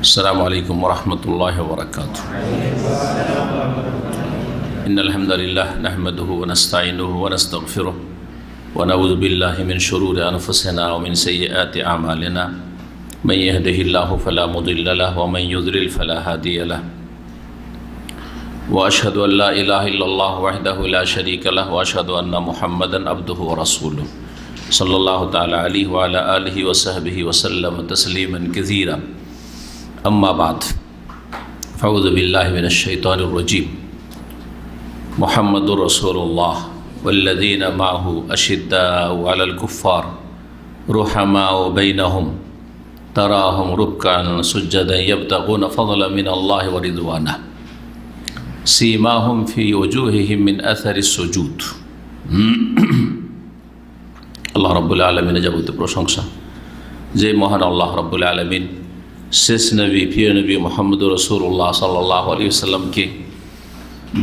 السلام عليكم ورحمة الله وبركاته. إن الحمد لله نحمده ونستعينه ونستغفره ونعوذ بالله من شرور أنفسنا ومن سيئات أعمالنا من يهده الله فلا مضل له ومن يضلل فلا هادي له وأشهد أن لا إله إلا الله وحده لا شريك له وأشهد أن محمدا عبده ورسوله صلى الله تعالى عليه وعلى آله وصحبه وسلم تسليما كثيرا. أما بعد فأعوذ بالله من الشيطان الرجيم. محمد رسول الله والذين معه أشداء على الكفار رحماء بينهم تراهم ركعا سجدا يبتغون فضلا من الله ورضوانه سيماهم في وجوههم من أثر السجود. আল্লাহ রব্বুল আলমিনের যাবতীয় প্রশংসা, যে মহান আল্লাহ রব্বুল আলমিন শেষ নবী প্রিয় নবী মুহাম্মদুর রাসূলুল্লাহ সাল্লাল্লাহু আলাইহি ওয়াসাল্লামকে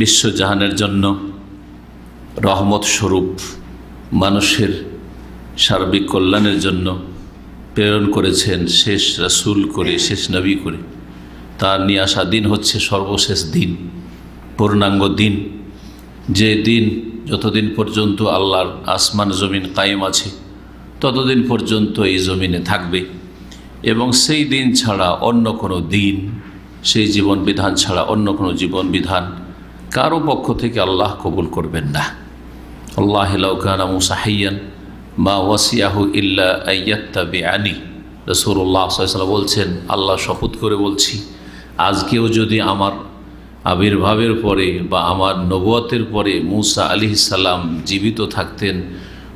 বিশ্বজাহানের জন্য রহমত স্বরূপ মানুষের সার্বিক কল্যাণের জন্য প্রেরণ করেছেন, শেষ রাসূল করে, শেষ নবী করে। তার নিয়ে আসা দিন হচ্ছে সর্বশেষ দিন, পূর্ণাঙ্গ দিন, যে দিন যতদিন পর্যন্ত আল্লাহর আসমান জমিন কায়েম আছে ততদিন পর্যন্ত এই জমিনে থাকবে, এবং সেই দিন ছাড়া অন্য কোনো দিন, সেই জীবন বিধান ছাড়া অন্য কোনো জীবন বিধান কারো পক্ষ থেকে আল্লাহ কবুল করবেন না। আল্লাহ লাউ কানা মূসা হাইয়ান মা ওয়াসিয়াহু ইল্লা আইয়াত্তাবিআনি। রাসূলুল্লাহ সাল্লাল্লাহু আলাইহি ওয়াসাল্লাম বলছেন, আল্লাহ শপথ করে বলছি, আজকেও যদি আমার আবির্ভাবের পরে বা আমার নবুয়তের পরে মূসা আলাইহিস সালাম জীবিত থাকতেন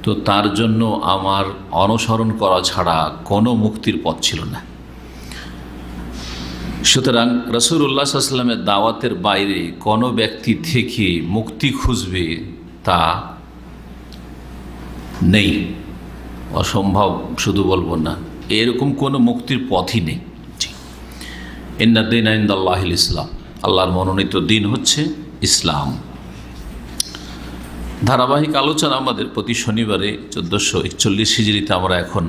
তো তার জন্য আমার অনুসরণ করা ছাড়া কোনো মুক্তির পথ ছিল না। সুতরাং রাসূলুল্লাহ সাল্লাল্লাহু আলাইহি ওয়াসাল্লামের দাওয়াতের বাইরে কোনো ব্যক্তি থেকে মুক্তি খুঁজবে তা নেই, অসম্ভব শুধু বলবো না, এরকম কোনো মুক্তির পথই নেই। ইন্না দীনা ইনদাল্লাহিল ইসলাম, আল্লাহর মনোনীত দিন হচ্ছে ইসলাম। ধারাবাহিক আলোচনা আমাদের প্রতি শনিবারে 1441 হিজরিতে আমরা এখন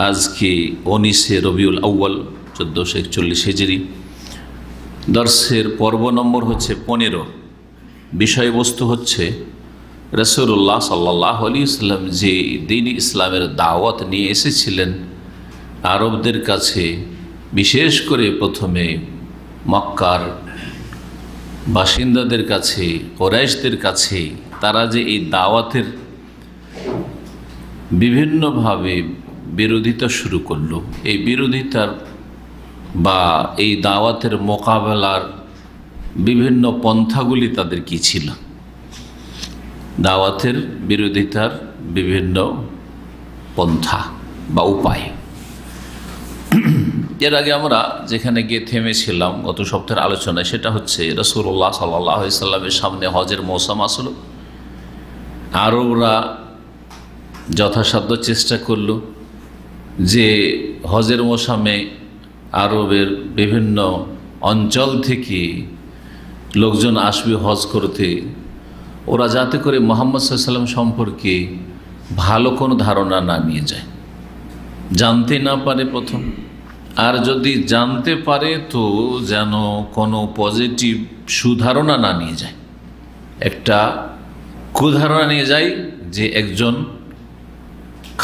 আজকে 19 রবিউল আউয়াল 1441 হিজরি দর্শের পর্ব নম্বর হচ্ছে 15। বিষয়বস্তু হচ্ছে রাসূলুল্লাহ সাল্লাল্লাহু আলাইহি ওয়াসাল্লাম যে দ্বীন ইসলামের দাওয়াত নিয়ে এসেছিলেন আরবদের কাছে, বিশেষ করে প্রথমে মক্কার বাসিন্দাদের কাছে, কুরাইশদের কাছে, তারা যে এই দাওয়াতের বিভিন্নভাবে বিরোধিতা শুরু করলো, এই বিরোধিতার বা এই দাওয়াতের মোকাবেলার বিভিন্ন পন্থাগুলি তাদের কি ছিল, দাওয়াতের বিরোধিতার বিভিন্ন পন্থা বা উপায়। এর আগে আমরা যেখানে গিয়ে থেমেছিলাম গত সপ্তাহের আলোচনায়, সেটা হচ্ছে রাসূলুল্লাহ সাল্লাল্লাহু আলাইহি ওয়াসাল্লামের সামনে হজের মৌসুম আসলো। আরবরা যথাসাধ্য চেষ্টা করল যে হজের মৌসুমে আরবের বিভিন্ন অঞ্চল থেকে লোকজন আসবে হজ করতে, ওরা যাতে করে মুহাম্মদ সাল্লাল্লাহু আলাইহি ওয়াসাল্লাম সম্পর্কে ভালো কোনো ধারণা না নিয়ে যায়, জানতে না পারে প্রথম, আর যদি জানতে পারে তো যেন কোনো পজিটিভ সুধারণা না নিয়ে যায়, একটা কুধারণা নিয়ে যায় যে একজন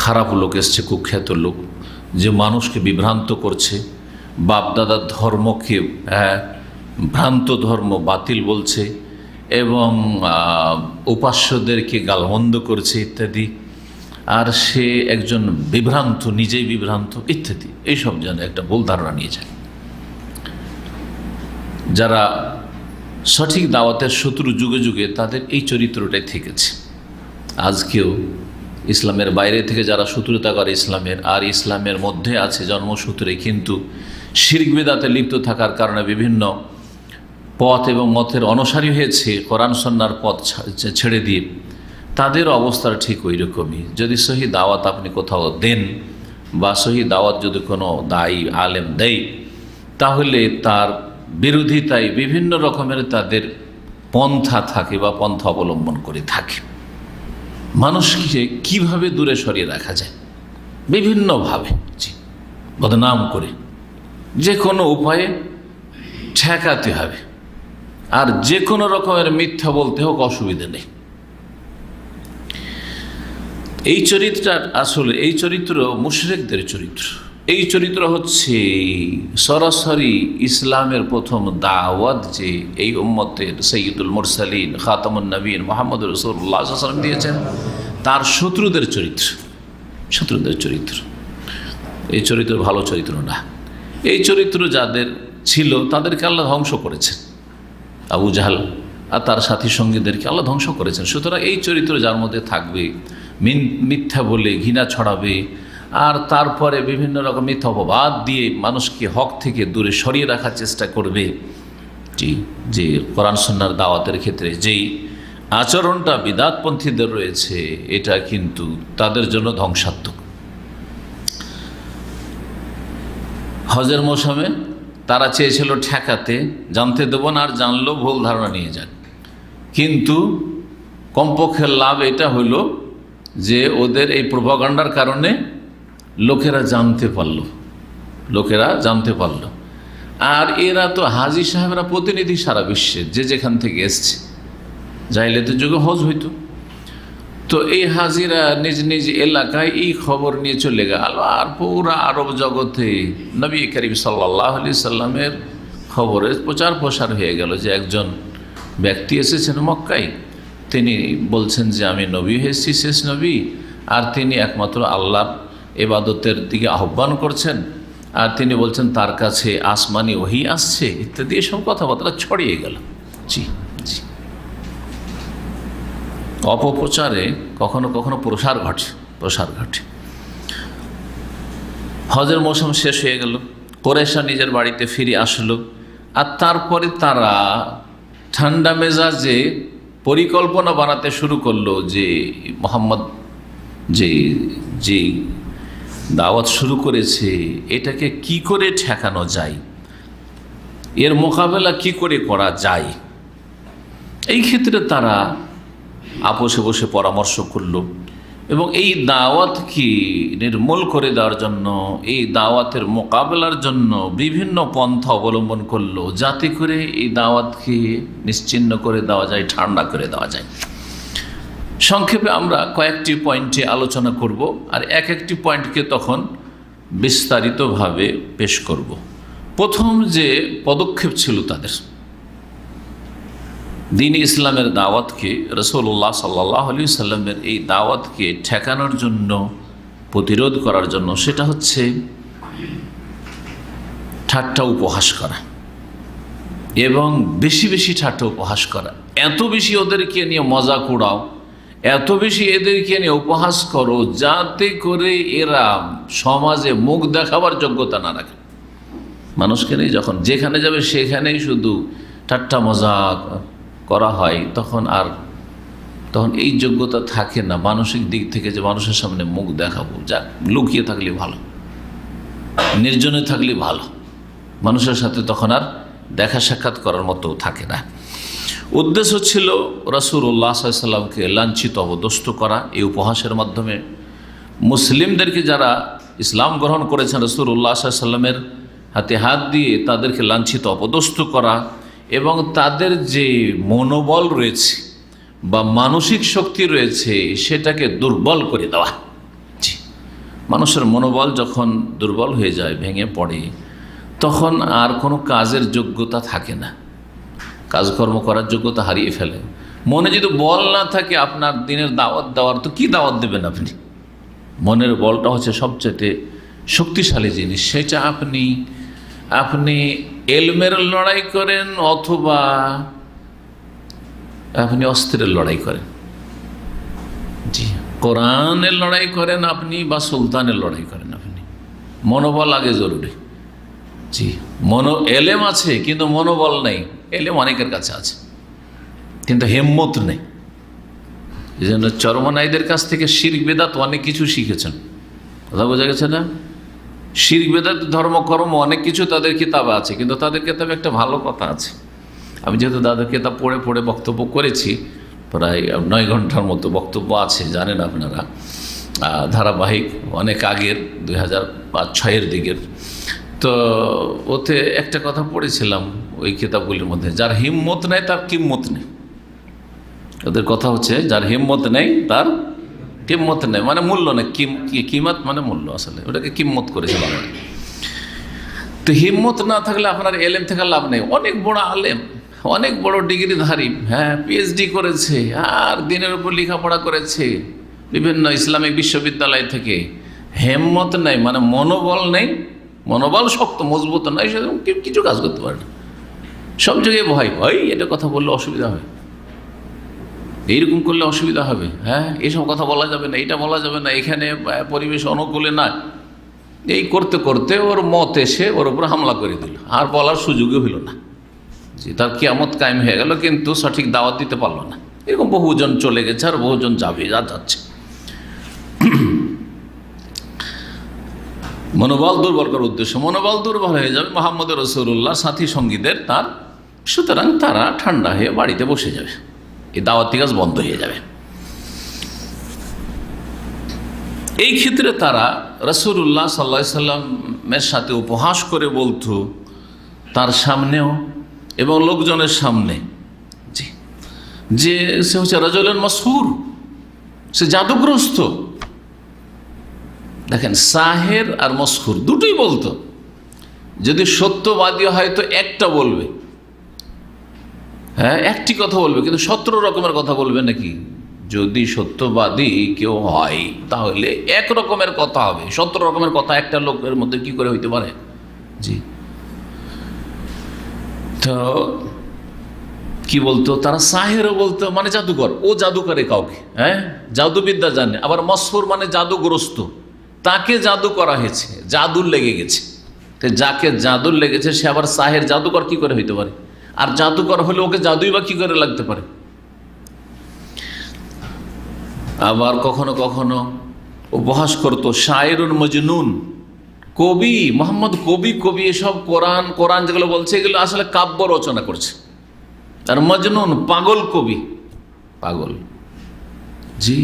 খারাপ লোক এসছে, কুখ্যাত লোক, যে মানুষকে বিভ্রান্ত করছে, বাপদাদার ধর্মকে ভ্রান্ত ধর্ম বাতিল বলছে এবং উপাস্যদেরকে গালমন্দ করছে ইত্যাদি, আর সে একজন বিভ্রান্ত, নিজেই বিভ্রান্ত ইত্যাদি, এইসব যেন একটা ভুল ধারণা নিয়ে যায়। যারা সঠিক দাওয়াতের শত্রু যুগে যুগে তাদের এই চরিত্রটাই থেকেছে। আজকেও ইসলামের বাইরে থেকে যারা শত্রুতা করে ইসলামের, আর ইসলামের মধ্যে আছে জন্মসূত্রে কিন্তু শিরক বিদআতে লিপ্ত থাকার কারণে বিভিন্ন পথ এবং মতের অনুসারী হয়েছে, কোরআন সুন্নাহর পথ ছেড়ে দিয়ে, তাদের অবস্থা ঠিক ওই রকমই। যদি সহি দাওয়াত আপনি কোথাও দেন বা সহি দাওয়াত যদি কোনো দায়ী আলেম দেয়, তাহলে তার বিরোধিতায় বিভিন্ন রকমের তাদের পন্থা থাকে বা পন্থা অবলম্বন করে থাকে। মানুষকে কিভাবে দূরে সরিয়ে রাখা যায় বিভিন্নভাবে, বদনাম করে, যে কোনো উপায়ে ঠেকাতে হবে, আর যে কোনো রকমের মিথ্যা বলতে হোক অসুবিধা নেই। এই চরিত্রটা আসলে এই চরিত্র মুশরিকদের চরিত্র। এই চরিত্র হচ্ছে সরাসরি ইসলামের প্রথম দাওয়াত যে এই উম্মতের সৈয়দুল মুরসালিন খাতামুন নবীন মুহাম্মদ রাসূলুল্লাহ সাল্লাল্লাহু আলাইহি ওয়াসাল্লাম দিয়েছেন, তার শত্রুদের চরিত্র। শত্রুদের চরিত্র, এই চরিত্র ভালো চরিত্র না। এই চরিত্র যাদের ছিল তাদেরকে আল্লাহ ধ্বংস করেছেন। আবু জাহাল আর তার সাথী সঙ্গীদেরকে আল্লাহ ধ্বংস করেছেন। সুতরাং এই চরিত্র যার মধ্যে থাকবে, মিথ্যা বলে ঘৃণা ছড়াবে, আর তারপরে বিভিন্ন রকম মিথ্যা অপবাদ দিয়ে মানুষকে হক থেকে দূরে সরিয়ে রাখার চেষ্টা করবে, যে কোরআন সুন্নাহর দাওয়াতের ক্ষেত্রে যেই আচরণটা বিদআতপন্থীদের রয়েছে, এটা কিন্তু তাদের জন্য ধ্বংসাত্মক। হজের মৌসুমে তারা চেয়েছিল ঠেকাতে, জানতে দেব না, আর জানলেও ভুল ধারণা নিয়ে যান। কিন্তু কমপক্ষে লাভ এটা হলো যে ওদের এই প্রোপাগান্ডার কারণে লোকেরা জানতে পারল। আর এরা তো হাজী সাহেবরা প্রতিনিধি সারা বিশ্বের, যে যেখান থেকে এসছে। জাহিলিয়াতের যুগে হজ হইতো, তো এই হাজিরা নিজ নিজ এলাকায় এই খবর নিয়ে চলে গেল, আর পুরা আরব জগতে নবী করিম সাল্লাল্লাহু আলাইহি সাল্লামের খবরের প্রচার প্রসার হয়ে গেল যে একজন ব্যক্তি এসেছেন মক্কায়, তিনি বলছেন যে আমি নবী হয়েছি, শেষ নবী, আর তিনি একমাত্র আল্লাহর ইবাদতের দিকে আহ্বান করছেন, আর তিনি বলছেন তার কাছে আসমানি ওহী আসছে ইত্যাদি এসব কথাবার্তা ছড়িয়ে গেল। জি জি, অপপ্রচারে কখনো কখনো প্রসার ঘটে। হজের মৌসুম শেষ হয়ে গেল, কুরাইশরা নিজের বাড়িতে ফিরে আসলো, আর তারপরে তারা ঠান্ডা মেজাজে পরিকল্পনা বানাতে শুরু করলো যে মোহাম্মদ যে দাওয়াত শুরু করেছে এটাকে কি করে ঠেকানো যায়, এর মোকাবেলা কি করে করা যায়। এই ক্ষেত্রে তারা আপোষে বসে পরামর্শ করল এবং এই দাওয়াতকে নির্মূল করে দেওয়ার জন্য, এই দাওয়াতের মোকাবেলার জন্য বিভিন্ন পন্থা অবলম্বন করলো, যাতে করে এই দাওয়াতকে নিশ্চিহ্ন করে দেওয়া যায়, ঠান্ডা করে দেওয়া যায়। সংক্ষেপে আমরা কয়েকটি পয়েন্টে আলোচনা করব, আর এক একটি পয়েন্টকে তখন বিস্তারিতভাবে পেশ করব। প্রথম যে পদক্ষেপ ছিল তাদের দ্বীন ইসলামের দাওয়াতকে, রাসূলুল্লাহ সাল্লাল্লাহু আলাইহি সাল্লামের এই দাওয়াতকে ঠেকানোর জন্য, প্রতিরোধ করার জন্য, সেটা হচ্ছে ঠাট্টা উপহাস করা, এবং বেশি বেশি ঠাট্টা উপহাস করা। এত বেশি ওদেরকে নিয়ে মজাক উড়াও, এত বেশি এদেরকে নিয়ে উপহাস করো, যাতে করে এরা সমাজে মুখ দেখাবার যোগ্যতা না রাখে। মানুষকে নিয়ে যখন যেখানে যাবে সেখানেই শুধু ঠাট্টা মজাক করা হয়, তখন এই যোগ্যতা থাকে না মানসিক দিক থেকে যে মানুষের সামনে মুখ দেখাবো। যা লুকিয়ে থাকলে ভালো, নির্জনে থাকলে ভালো, মানুষের সাথে তখন আর দেখা সাক্ষাৎ করার মতো থাকে না। উদ্দেশ্য ছিল রাসূলুল্লাহ সাল্লাল্লাহু আলাইহি সাল্লামকে লাঞ্ছিত অপদস্থ করা এই উপহাসের মাধ্যমে। মুসলিমদেরকে যারা ইসলাম গ্রহণ করেছেন রাসূলুল্লাহ সাল্লাল্লাহু আলাইহি সাল্লামের হাতে হাত দিয়ে তাদেরকে লাঞ্ছিত অপদস্থ করা, এবং তাদের যে মনোবল রয়েছে বা মানসিক শক্তি রয়েছে সেটাকে দুর্বল করে দেওয়া। মানুষের মনোবল যখন দুর্বল হয়ে যায়, ভেঙে পড়ে, তখন আর কোনো কাজের যোগ্যতা থাকে না, কাজকর্ম করার যোগ্যতা হারিয়ে ফেলে। মনে যদি বল না থাকে আপনার দিনের দাওয়াত দেওয়ার, তো কি দাওয়াত দেবেন আপনি? মনের বলটা হচ্ছে সবচেয়ে শক্তিশালী জিনিস। সেটা আপনি এলমের লড়াই করেন অথবা আপনি অস্ত্রের লড়াই করেন, জি, কোরআনের লড়াই করেন আপনি বা সুলতানের লড়াই করেন আপনি, মনোবল আগে জরুরি। জি, এলেম আছে কিন্তু মনোবল নেই। এলেম অনেকের কাছে আছে কিন্তু হিম্মত নেই। এই জন্য চরমনাইদের কাছ থেকে শিরক বেদাত অনেক কিছু শিখেছেন, কথা বোঝা গেছে না? শিরক বেদাত ধর্মকর্ম অনেক কিছু তাদের কিতাবে আছে, কিন্তু তাদের কিতাবে একটা ভালো কথা আছে। আমি যেহেতু তাদের কিতাব পড়ে পড়ে বক্তব্য করেছি, প্রায় 9 ঘন্টার মতো বক্তব্য আছে, জানেন আপনারা, ধারাবাহিক, অনেক আগের 2005-06 দিকের। তো ওতে একটা কথা পড়েছিলাম ওই কিতাবগুলির মধ্যে, যার হিম্মত নেই তার কিম্মত নেই। ওদের কথা হচ্ছে যার হিম্মত নেই তার কিম্মত নেই, মানে মূল্য নেই। কিমত মানে মূল্য, আসলে ওটাকে কিম্মত করেছে বাংলা। তো হিম্মত না থাকলে আপনার এলেম থেকে লাভ নেই। অনেক বড় আলেম, অনেক বড় ডিগ্রিধারী, হ্যাঁ, পিএইচডি করেছে আর দিনের উপর লেখাপড়া করেছে বিভিন্ন ইসলামিক বিশ্ববিদ্যালয় থেকে, হিম্মত নেই মানে মনোবল নেই, মনোবল শক্ত মজবুত নয়, সে কিছু কাজ করতে পারে না। সব জায়গায় ভয়, ভয়, এটা কথা বললে অসুবিধা হবে, এইরকম করলে অসুবিধা হবে, হ্যাঁ, এইসব কথা বলা যাবে না, এটা বলা যাবে না, এখানে পরিবেশ অনুকূলে না। এই করতে করতে ওর মত এসে ওর উপর হামলা করে দিল, আর বলার সুযোগই হইল না। যে তার কিয়ামত কায়েম হয়ে গেল, কিন্তু সঠিক দাওয়াত দিতে পারলো না। এরকম বহুজন চলে গেছে আর বহুজন যাবে, যাচ্ছে। মনোবল দুর্বল করার উদ্দেশ্য, মনোবল দুর্বল হয়ে যাবে মুহাম্মদ রাসূলুল্লাহ সাথী সঙ্গীদের তার, সুতরাং তারা ঠান্ডা হয়ে বাড়িতে বসে যাবে, এই দাওয়াতি কাজ বন্ধ হয়ে যাবে। এই ক্ষেত্রে তারা রাসূলুল্লাহ সাল্লাল্লাহু আলাইহি সাল্লামের সাথে উপহাস করে বলতো, তার সামনেও এবং লোকজনের সামনে, যে সে হচ্ছে রাজুলুন মাসহুর, সে জাদুগ্রস্ত। দেখেন, সাহের আর মসহুর দুটোই বলতো। যদি সত্যবাদী হয় তো একটা বলবে, হ্যাঁ, একটি কথা বলবে, কিন্তু 17 রকমের কথা বলবে নাকি? যদি সত্যবাদী কেউ হয় তাহলে এক রকমের কথা হবে, 17 রকমের কথা একটা লোকের মধ্যে কি করে হইতে পারে? জি, তো কি বলতো তারা? সাহেরও বলতো, মানে জাদুকর, ও জাদু করে কাউকে, হ্যাঁ, জাদুবিদ্যা জানে। আবার মসহুর মানে জাদুগ্রস্ত, তাকে জাদু করা হয়েছে, জাদুর লেগে গেছে। তো যাকে জাদুর লেগেছে সে আবার সাহের, জাদুকর কি করে হইতে পারে? আর জাদুকর হলে ওকে জাদুই বা কি করে লাগতে পারে? আবার কখনো কখনো উপহাস করতো শায়রুন মজনুন, কবি মোহাম্মদ, কবি, কবি এসব কোরআন যেগুলো বলছে এগুলো আসলে কাব্য রচনা করছে। আর মজনুন পাগল, কবি পাগল। জি,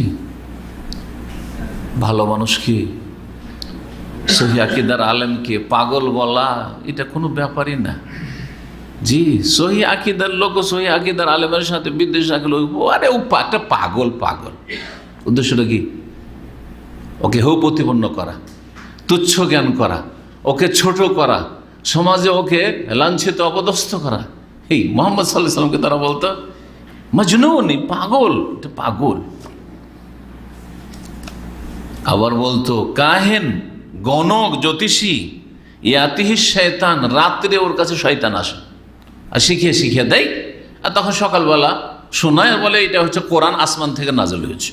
ভালো মানুষকে, সহি আকীদার আলেমকে পাগল বলা এটা কোনো ব্যাপারই না। জি, সহি আকীদার লোক, সহি আকীদার আলেমের সাথে বিদ্বেষ রাখলো, আরে ও একটা পাগল, পাগল। উদ্দেশ্যটা কি? ওকে হেয় প্রতিপন্ন করা, তুচ্ছ জ্ঞান করা, ওকে ছোট করা, সমাজে ওকে লাঞ্ছিত অপদস্থ করা। এই মুহাম্মদ সাল্লাল্লাহু আলাইহি সাল্লামকে তারা বলতো মজনুন, পাগল, এটা পাগল। আবার বলতো কাহেন, গণক, জ্যোতিষী, ইয়াতিহি শয়তান, রাত্রে ওর কাছে শয়তান আসে আর শিখিয়ে দেয়, আর তখন সকালবেলা শোনায় আর বলে এটা হচ্ছে কোরআন আসমান থেকে নাযিল হয়েছে।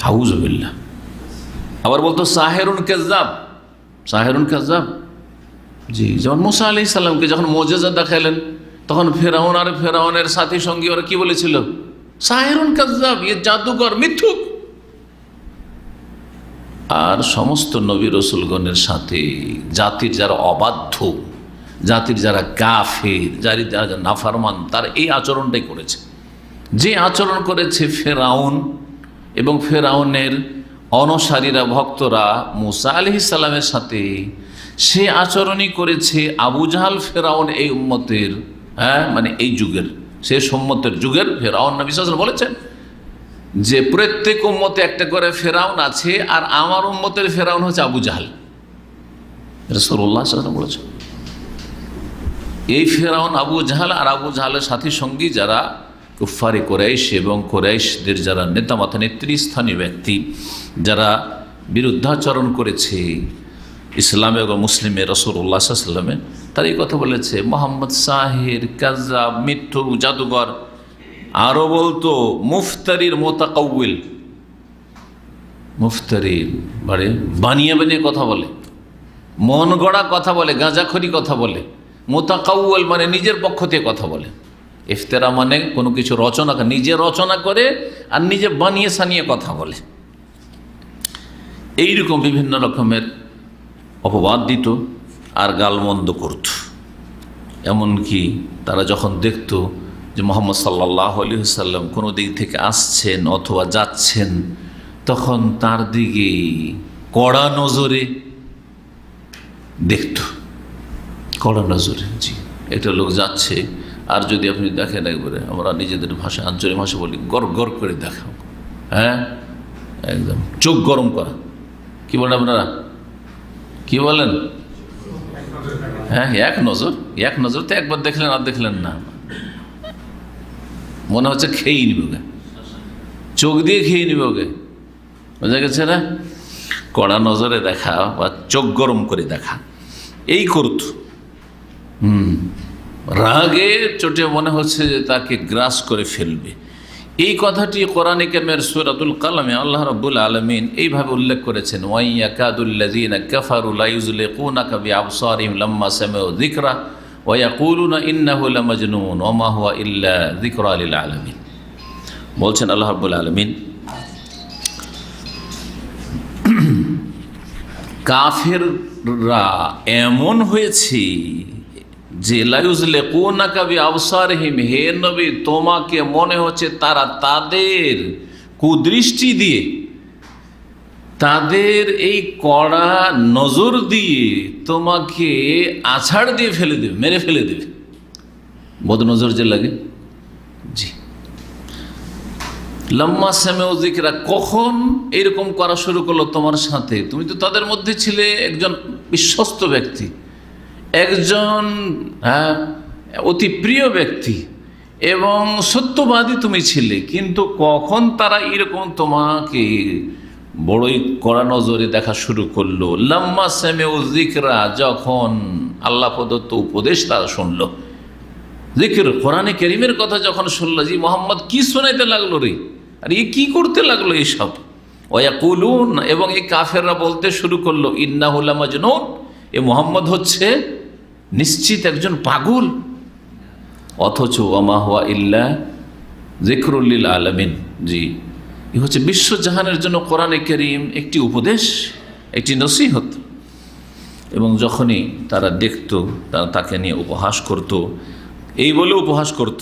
আউযুবিল্লাহ। আবার বলতো সাহেরুন কাযযাব, সাহেরুন কাযযাব। জি, যখন মুসা আলাইহিস সালামকে যখন মুজিজা দেখালেন, তখন ফেরাউন আর ফেরাউনের সাথী সঙ্গী ওরা কি বলেছিল? সাহেরুন কাযযাব, ইয়ে জাদুকর, মিথ্যুক। আর সমস্ত নবী রসুলগণের সাথে জাতির যারা অবাধ্য, জাতির যারা কাফের, যারা নাফরমান, তার এই আচরণটাই করেছে। যে আচরণ করেছে ফেরাউন এবং ফেরাউনের অনুসারীরা, ভক্তরা মুসা আলাইহিস সালামের সাথে, সে আচরণই করেছে আবু জাহাল, ফেরাউন এই উম্মতের, হ্যাঁ, মানে এই যুগের, সে উম্মতের যুগের ফেরাউন। নবী সাল্লাল্লাহু আলাইহি ওয়াসাল্লাম বলেছেন যে প্রত্যেক উম্মতে একটা করে ফেরাউন আছে, আর আমার উম্মতের ফেরাউন হচ্ছে আবু জাহাল। রাসূলুল্লাহ সাল্লাল্লাহু আলাইহি ওয়াসাল্লাম বলেছেন এই ফেরাউন আবু জাহাল, আর আবু জাহালের সাথী সঙ্গী যারা কুফফারে কুরাইশ এবং কুরাইশদের যারা নেতামাতা, নেতৃস্থানীয় ব্যক্তি, যারা বিরুদ্ধাচরণ করেছে ইসলামে এবং মুসলিমে, রাসূলুল্লাহ সাল্লাল্লাহু আলাইহি ওয়াসাল্লামে, তারা এই কথা বলেছে মুহাম্মদ সাহির, কাযযাব, মিথ্যুক, জাদুঘর। আরও বলতো মুফতারির, মুতাকাউল, মুফতারির মানে বানিয়ে বানিয়ে কথা বলে, মন গড়া কথা বলে, গাঁজাখড়ি কথা বলে। মুতাকাউল মানে নিজের পক্ষ থেকে কথা বলে। ইফতেরা মানে কোনো কিছু রচনা, নিজে রচনা করে আর নিজে বানিয়ে সানিয়ে কথা বলে। এইরকম বিভিন্ন রকমের অপবাদ দিত আর গালমন্দ করত। এমনকি তারা যখন দেখত যে মুহাম্মদ সাল্লাল্লাহু আলাইহি ওয়াসাল্লাম কোনো দিক থেকে আসছেন অথবা যাচ্ছেন, তখন তার দিকে কড়া নজরে দেখত কড়া নজরে। জি, একটা লোক যাচ্ছে, আর যদি আপনি দেখেন একবারে, আমরা নিজেদের ভাষা আঞ্চলিক ভাষা বলি, গর গর করে দেখাও, হ্যাঁ, একদম চোখ গরম করা। কি বলেন আপনারা, কি বলেন? হ্যাঁ, এক নজর তো একবার দেখলেন আর দেখলেন না, মনে হচ্ছে খেয়েই নিব গে, চোখ দিয়ে খেয়ে নিব গে, বোঝা গেছে না? কড়া নজরে দেখা বা চোখ গরম করে দেখা, এই করত। রাগে চোটে মনে হচ্ছে যে তাকে গ্রাস করে ফেলবে। এই কথাটি কোরআনে কারিমের সূরাতুল কালামে আল্লাহ রাব্বুল আলামিন এইভাবে উল্লেখ করেছেন, ওয়াইয়াকাদুল্লাযীনা কাফারু লা ইউযলিকুনাকা বিআবসারিহিম লাম্মা সামিউ যিকরা ওয়া ইয়াকুলুনা ইন্নাহু লামাজনুন ওয়া মা হুয়া ইল্লা যিকরা লিল আলামিন। বলছেন আল্লাহ রাব্বুল আলামিন, কাফেররা এমন হয়েছে যে লা ইউযলিকুনাকা বিআবসারিহিম, হে নবী তোমাকে মনে হচ্ছে তারা তাদের কুদৃষ্টি দিয়ে, তাদের এই কড়া নজর দিয়ে তোমাকে আছাড় দিয়ে ফেলে দেবে, মেরে ফেলে দেবে। বদনজর যে লাগে। জি, লাম্মা সামিউ যিকরা, কখন এরকম করা শুরু করলো তোমার সাথে? তুমি তো তাদের মধ্যে ছিলে একজন বিশ্বস্ত ব্যক্তি, একজন অতি প্রিয় ব্যক্তি এবং সত্যবাদী তুমি ছিলে, কিন্তু কখন তারা এরকম তোমাকে বড়ই কড়া নজরে দেখা শুরু করলো? লাম্মা সামিউ যিকরা, যখন আল্লাহ প্রদত্ত উপদেশ তারা শুনলো, যিকর কোরআনে কারীমের কথা যখন শুনলো, জি মোহাম্মদ কি শোনাইতে লাগলো রে, আর এ কি করতে লাগলো এইসব। ওয়া ইয়াকুলুন, এবং এই কাফেররা বলতে শুরু করলো, ইন্নাহু লামাজনুন, এ মোহাম্মদ হচ্ছে নিশ্চিত একজন পাগল। অথচ ওয়া মা হুয়া ইল্লা যিকরুল লিল আলামিন। জি, এ হচ্ছে বিশ্বজাহানের জন্য কোরআনে কারীম একটি উপদেশ, একটি নসিহত। এবং যখনই তারা দেখত, তারা তাকে নিয়ে উপহাস করত, এই বলে উপহাস করত।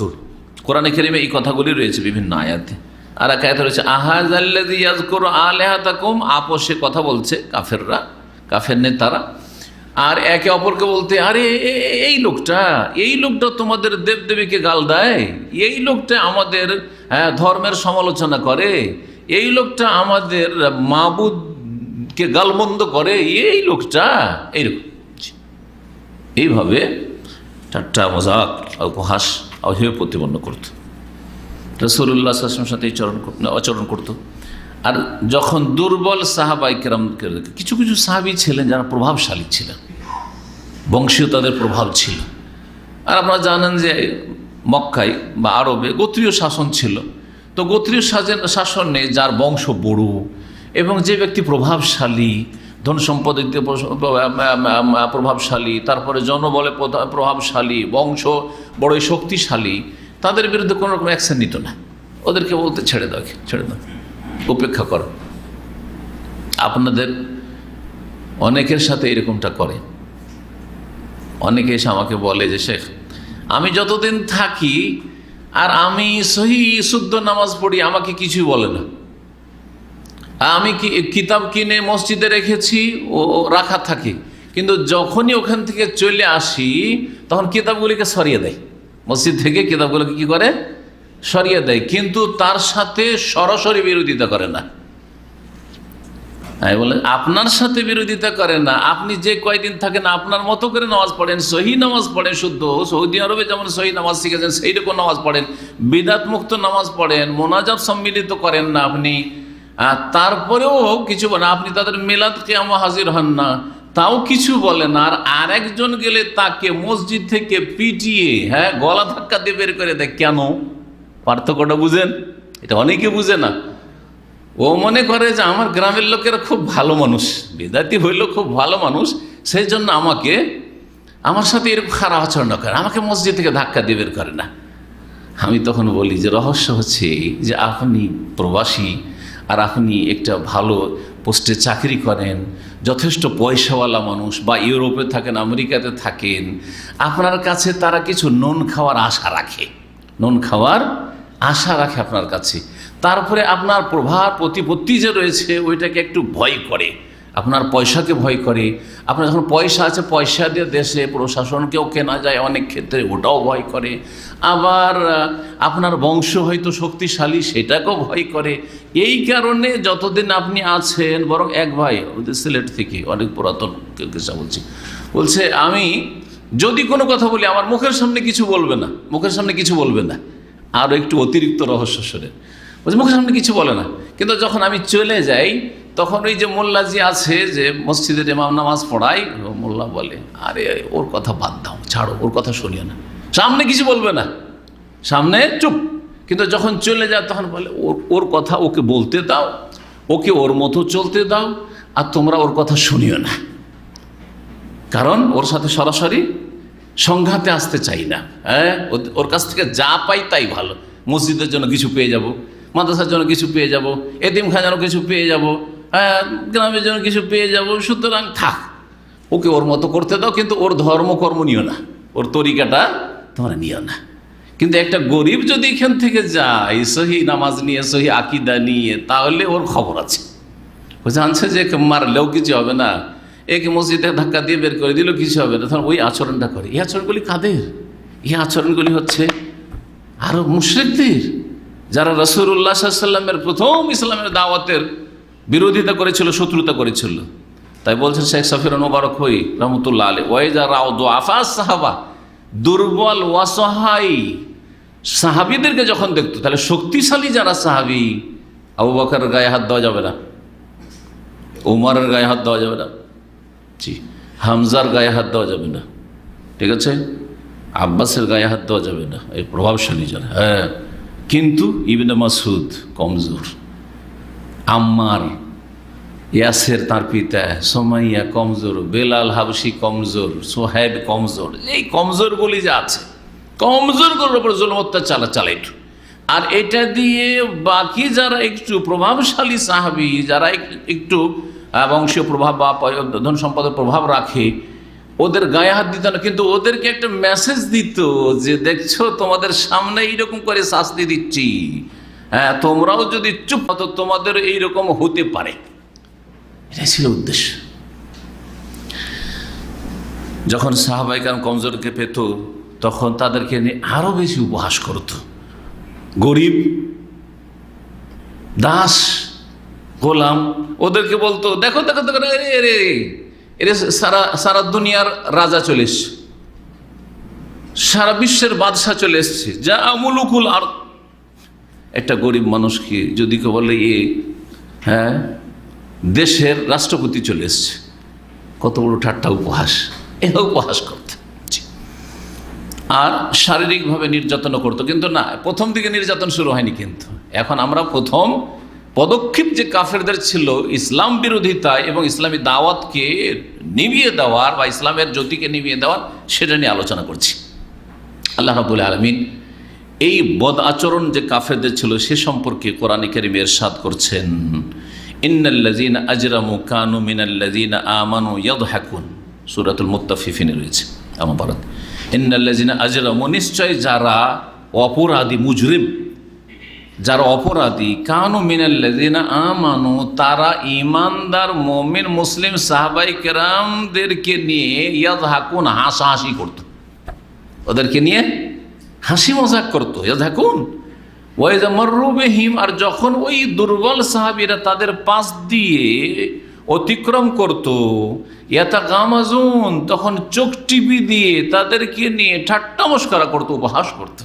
কোরআনে কারীমে এই কথাগুলি রয়েছে বিভিন্ন আয়াতে। আর এক আয়াতে রয়েছে আহাযাল্লাযী ইয়াযকুরু আলিহাতাকুম, আপোষে কথা বলছে কাফেররা, কাফের নেতারা, আর একে অপরকে বলতে, আরে এই লোকটা তোমাদের দেবদেবীকে গাল দেয়, এই লোকটা আমাদের ধর্মের সমালোচনা করে, এই লোকটা আমাদের মাবুদকে গালমন্দ করে, এই লোকটা এইরকম। এইভাবে ঠাট্টা মজাক উপহাস অহেয় প্রতিপন্ন করত। রাসূলুল্লাহ সাল্লাল্লাহু আলাইহি ওয়াসাল্লামের সাথে আচরণ করত। আর যখন দুর্বল সাহাবায়ে কেরাম, কিছু কিছু সাহাবী ছিলেন যারা প্রভাবশালী ছিলেন, বংশীয় তাদের প্রভাব ছিল। আর আপনারা জানেন যে মক্কায় বা আরবে গোত্রীয় শাসন ছিল। তো গোত্রীয় শাসনে যার বংশ বড় এবং যে ব্যক্তি প্রভাবশালী, ধন সম্পদ প্রভাবশালী, তারপরে জনবলে প্রভাবশালী, বংশ বড়ই শক্তিশালী, তাদের বিরুদ্ধে কোনো রকম অ্যাকশন নিত না। ওদেরকে বলতে ছেড়ে দাও, উপেক্ষা করো। আপনাদের অনেকের সাথে এরকমটা করে। অনেকে এসে আমাকে বলে যে শেখ, আমি যতদিন থাকি আর আমি সহি শুদ্ধ নামাজ পড়ি, আমাকে কিছুই বলে না। আমি কিতাব কিনে মসজিদে রেখেছি, ও রাখা থাকে, কিন্তু যখনই ওখান থেকে চলে আসি তখন কিতাবগুলিকে সরিয়ে দেয়, মসজিদ থেকে কিতাবগুলোকে কি করে, সরিয়ে দেয়, কিন্তু তার সাথে সরাসরি বিরোধিতা করে না। আমি বলেন, আপনার সাথে বিরোধিতা করে না, আপনি যে কয়দিন থাকেন আপনার মতো করে নামাজ পড়েন, সহি নামাজ পড়েন, শুদ্ধ সৌদি আরবে যেমন সহি নামাজ শিখেছেন সেই রকম নামাজ পড়েন, বিদাত মুক্ত নামাজ পড়েন, মোনাজাত সম্মিলিত করেন না আপনি, তারপরেও কিছু বলেন। আপনি তাদের মিলাদ কিয়ামে হাজির হন না, তাও কিছু বলে না। আর আরেকজন গেলে তাকে মসজিদ থেকে পিটিয়ে গলা ধাক্কা দিয়ে বের করে দেয়। কেন? পার্থক্যটা বুঝেন? এটা অনেকে বুঝে না। ও মনে করে যে আমার গ্রামের লোকেরা খুব ভালো মানুষ, বিদাতি হইল খুব ভালো মানুষ, সেই জন্য আমার সাথে এরকম খারাপ আচরণ করে, আমাকে মসজিদ থেকে ধাক্কা দিয়ে বের করে না। আমি তখন বলি যে রহস্য হচ্ছে যে আপনি প্রবাসী, আর আপনি একটা ভালো পোস্টে চাকরি করেন, যথেষ্ট পয়সাওয়ালা মানুষ, বা ইউরোপে থাকেন, আমেরিকাতে থাকেন, আপনার কাছে তারা কিছু নুন খাওয়ার আশা রাখে, আপনার কাছে। তারপরে আপনার প্রভাব প্রতিপত্তি যে রয়েছে ওইটাকে একটু ভয় করে, আপনার পয়সাকে ভয় করে। আপনার যখন পয়সা আছে, পয়সা দিয়ে দেশে প্রশাসনকেও কেনা যায় অনেক ক্ষেত্রে, ওটাও ভয় করে। আবার আপনার বংশ হয়তো শক্তিশালী, সেটাকেও ভয় করে। এই কারণে যতদিন আপনি আছেন, বরং এক ভাই ওদের সিলেট থেকে, অনেক পুরাতন কেসা বলছে আমি যদি কোনো কথা বলি আমার মুখের সামনে কিছু বলবে না, মুখের সামনে কিছু বলবে না। আরও একটু অতিরিক্ত রহস্য স্বরে বলছে মুখের সামনে কিছু বলে না, কিন্তু যখন আমি চলে যাই তখন ওই যে মোল্লাজি আছে যে মসজিদের ইমাম নামাজ পড়ায়, মোল্লা বলে আরে ওর কথা বাদ দাও, ছাড়ো, ওর কথা শুনিও না, সামনে কিছু বলবে না, সামনে চুপ। কিন্তু যখন চলে যায় তখন বলে ওর কথা ওকে বলতে দাও, ওকে ওর মতো চলতে দাও, আর তোমরা ওর কথা শুনিও না, কারণ ওর সাথে সরাসরি সংঘাতে আসতে চাই না। হ্যাঁ, ওর কাছ থেকে যা পাই তাই ভালো। মসজিদের জন্য কিছু পেয়ে যাব, মাদ্রাসার জন্য কিছু পেয়ে যাব, এতিমখানারও কিছু পেয়ে যাব, হ্যাঁ, গ্রামের জন্য কিছু পেয়ে যাব। সুতরাং থাক, ওকে ওর মতো করতে দাও, কিন্তু ওর ধর্মকর্ম নিও না, ওর তরিকাটা তোমরা নিও না। কিন্তু একটা গরিব যদি এখান থেকে যায় সহি নামাজ নিয়ে, সহি আকিদা নিয়ে, তাহলে ওর খবর আছে। ও জানছে যে মারলেও কিছু হবে না, একে মসজিদে ধাক্কা দিয়ে বের করে দিলেও কিছু হবে না, তখন ওই আচরণটা করে। এই আচরণগুলি কাদের? এই আচরণগুলি হচ্ছে আরো মুশরিকদের, যারা রাসূলুল্লাহ সাল্লাল্লাহু আলাইহি ওয়াসাল্লামের প্রথম ইসলামের দাওয়াতের বিরোধিতা করেছিল, শত্রুতা করেছিল। তাই বলছেন শেখ সফির মুবারক হই রহমতুল্লাহ আলাইহি, ওয়াইজা রাও দুআফা সাহাবা, দুর্বল ওয়াসহায় সাহাবীদেরকে যখন দেখতো, তাহলে শক্তিশালী যারা সাহাবী, আবু বকরের গায়ে হাত দেওয়া যাবে না, উমরের গায়ে হাত দেওয়া যাবে না, জি, হামজার গায়ে হাত দেওয়া যাবে না, ঠিক আছে, আব্বাসের গায়ে হাত দেওয়া যাবে না, এই প্রভাবশালী যারা। হ্যাঁ, কিন্তু ইবনে মাসউদ কমজোর, আম্মার, ইয়াসের তার পিতা, সুমাইয়া কমজোর, বেলাল হাবশি কমজোর, সোহেব কমজোর। এই কমজোরগুলি যা আছে, কমজোরগুলোর উপর জুলুম অত্যাচার চালাইত। আর এটা দিয়ে বাকি যারা একটু প্রভাবশালী সাহাবী, যারা একটু বংশীয় প্রভাব বা ধন সম্পদের প্রভাব রাখে, ওদের গায়ে হাত দিত না, কিন্তু ওদেরকে একটা মেসেজ দিত যে দেখছো তোমাদের সামনে এইরকম করে শাস্তি দিচ্ছি, হ্যাঁ, তোমরাও যদি চুপ হতো তোমাদের এইরকম হতে পারে। এটাই ছিল উদ্দেশ্য। যখন সাহাবায়ে কেরাম কমজোরকে পেত, তখন তাদেরকে নিয়ে আরো বেশি উপহাস করত। গরিব, দাস, গোলাম, ওদেরকে বলতো দেখো দেখো দেখো, এরে সারা দুনিয়ার রাজা চলে এসছে, সারা বিশ্বের বাদশাহ চলে এসছে, যা মুলুকুল। আর একটা গরিব মানুষকে যদি কেউ বলে হ্যাঁ দেশের রাষ্ট্রপতি চলে এসছে, কত বড় ঠাট্টা উপহাস, এ উপহাস করতে। আর শারীরিকভাবে নির্যাতনও করতো, কিন্তু না, প্রথম দিকে নির্যাতন শুরু হয়নি। কিন্তু এখন আমরা প্রথম পদক্ষেপ যে কাফেরদের ছিল ইসলাম বিরোধিতা এবং ইসলামী দাওয়াতকে নিভিয়ে দেওয়ার বা ইসলামের জ্যোতিকে নিভিয়ে দেওয়ার, সেটা নিয়ে আলোচনা করছি। আল্লাহ রাব্বুল আলামিন এই বদ আচরণ যে কাফেরদের ছিল সে সম্পর্কে কোরআনে কারীমে ইরশাদ করছেন, ইন্নাল্লাযীনা আজরামু কানু মিনাল্লাযীনা আমানু ইয়াদহাকুন। সূরাতুল মুত্তাফিফিনে রয়েছে আমার ভারত, ইন্নাল্লাযীনা আজরামু, নিশ্চয় যারা অপরাধী, মুজরিম, যারা অপরাধী, কানু মিনাল্লাযীনা আমানু, তারা ঈমানদার মুমিন মুসলিম সাহাবায়ে কেরামদেরকে নিয়ে ইয়াদহাকুন, হাসাহাসি করত, ওদেরকে নিয়ে হাসি মজাক করতো। ইয়াদহাকুন ওয়াইযা মাররু বিহিম, আর যখন ওই দুর্বল সাহাবীরা তাদের পাশ দিয়ে অতিক্রম করত, ইয়াতাগামাজুন, তখন চোখ টিপি দিয়ে তাদেরকে নিয়ে ঠাট্টা মশকরা করতো, উপহাস করত।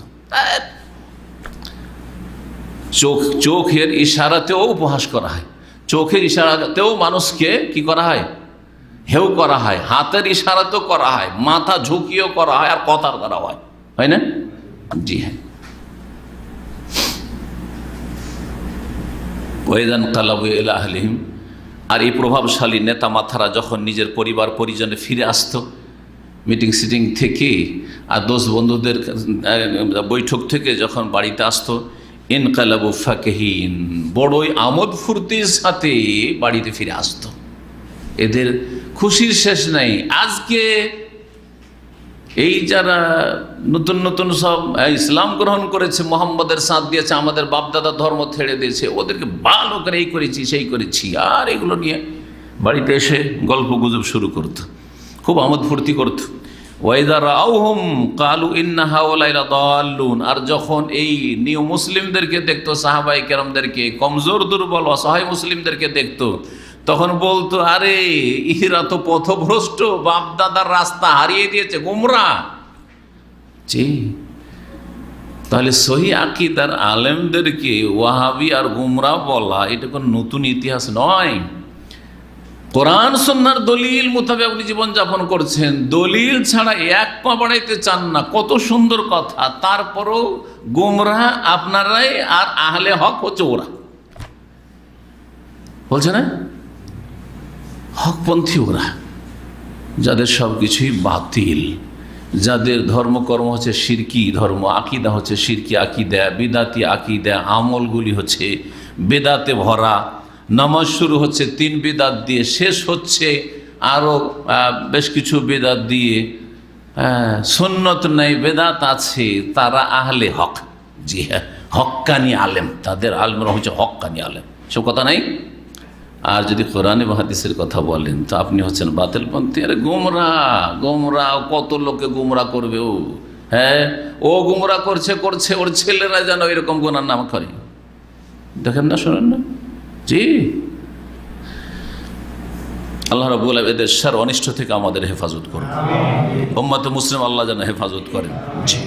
চোখের ইশারাতেও উপহাস করা হয়, চোখের ইশারাতেও মানুষকে কি করা হয়, হেউ করা হয়, হাতের ইশারাতেও করা হয়, মাথা ঝুঁকিয়েও করা হয়, আর কথার করা হয়, হয় না? জি হ্যাঁ। ওয়াইদান কালাবু ইলা আহলিহিম, আর এই প্রভাবশালী নেতা মাথারা যখন নিজের পরিবার পরিজনে ফিরে আসতো মিটিং সিটিং থেকে, আর দোস্ত বন্ধুদের বৈঠক থেকে যখন বাড়িতে আসতো, ইনকালাবু ফাকিহিন, বড়ই আমোদ ফুর্তির সাথে বাড়িতে ফিরে আসতো। এদের খুশির শেষ নাই। আজকে এই যারা নতুন নতুন সব ইসলাম গ্রহণ করেছে, মোহাম্মদের সাথ দিয়েছে, আমাদের বাপদাদা ধর্ম ছেড়ে দিয়েছে, ওদেরকে ভালো করে এই করেছি সেই করেছি, আর এগুলো নিয়ে বাড়িতে এসে গল্প গুজব শুরু করত, খুব আমোদ ফুর্তি করত। ওয়াইদা রাআউহুম ক্বালু ইন্না হাউলাই লাদাল্লুন, আর যখন এই নিউ মুসলিমদেরকে দেখতো, সাহাবায়ে কেরামদেরকে, কমজোর দুর্বল অসহায় মুসলিমদেরকে দেখতো, তখন বলতো, আরে ইরা তো পথভ্রষ্ট, বাপদাদার রাস্তা হারিয়ে দিয়েছে, গোমরা। জি, তাহলে সহি আকীদার আলেমদেরকে ওয়াহাবি আর গোমরা বলা এটা কোনো নতুন ইতিহাস নয়। কোরআন সুন্নাহর দলিল মোতাবেক আপনি জীবনযাপন করছেন, দলিল ছাড়া এক পা বাড়াইতে চান না, কত সুন্দর কথা। তারপরও গোমরা আপনারাই, আর আহলে হক হচ্ছে ওরা, বলছে না, হকপন্থী ওরা, যাদের সব কিছুই বাতিল, যাদের ধর্মকর্ম হচ্ছে শিরকি ধর্ম, আকীদা হচ্ছে শিরকি আকীদা, বিদাতি আকীদা, আমলগুলি হচ্ছে বেদাতে ভরা, নামাজ শুরু হচ্ছে 3 বিদাত দিয়ে, শেষ হচ্ছে আরও বেশ কিছু বেদাত দিয়ে, সুন্নত নাই বেদাত আছে, তারা আহলে হক। জি হ্যাঁ, হক্কানি আলেম, তাদের আলেমরা হচ্ছে হক্কানি আলেম, সব কথা নাই। আর যদি কোরআন এবং হাদিসের কথা বলেন তো আপনি হচ্ছেন বাতিলপন্থী। আরে গোমরা, গোমরা কত লোকে গোমরা করবে ও, হ্যাঁ, ও গোমরা করছে, ওর ছেলেরা যেন এরকম গুনার নাম করে। দেখেন না, শোনেন না? জি, আল্লাহ রাব্বুল আলামিন এদের শার অনিষ্ট থেকে আমাদের হেফাজত করুন, উম্মতে মুসলিম আল্লাহ যেন হেফাজত করেন। জি,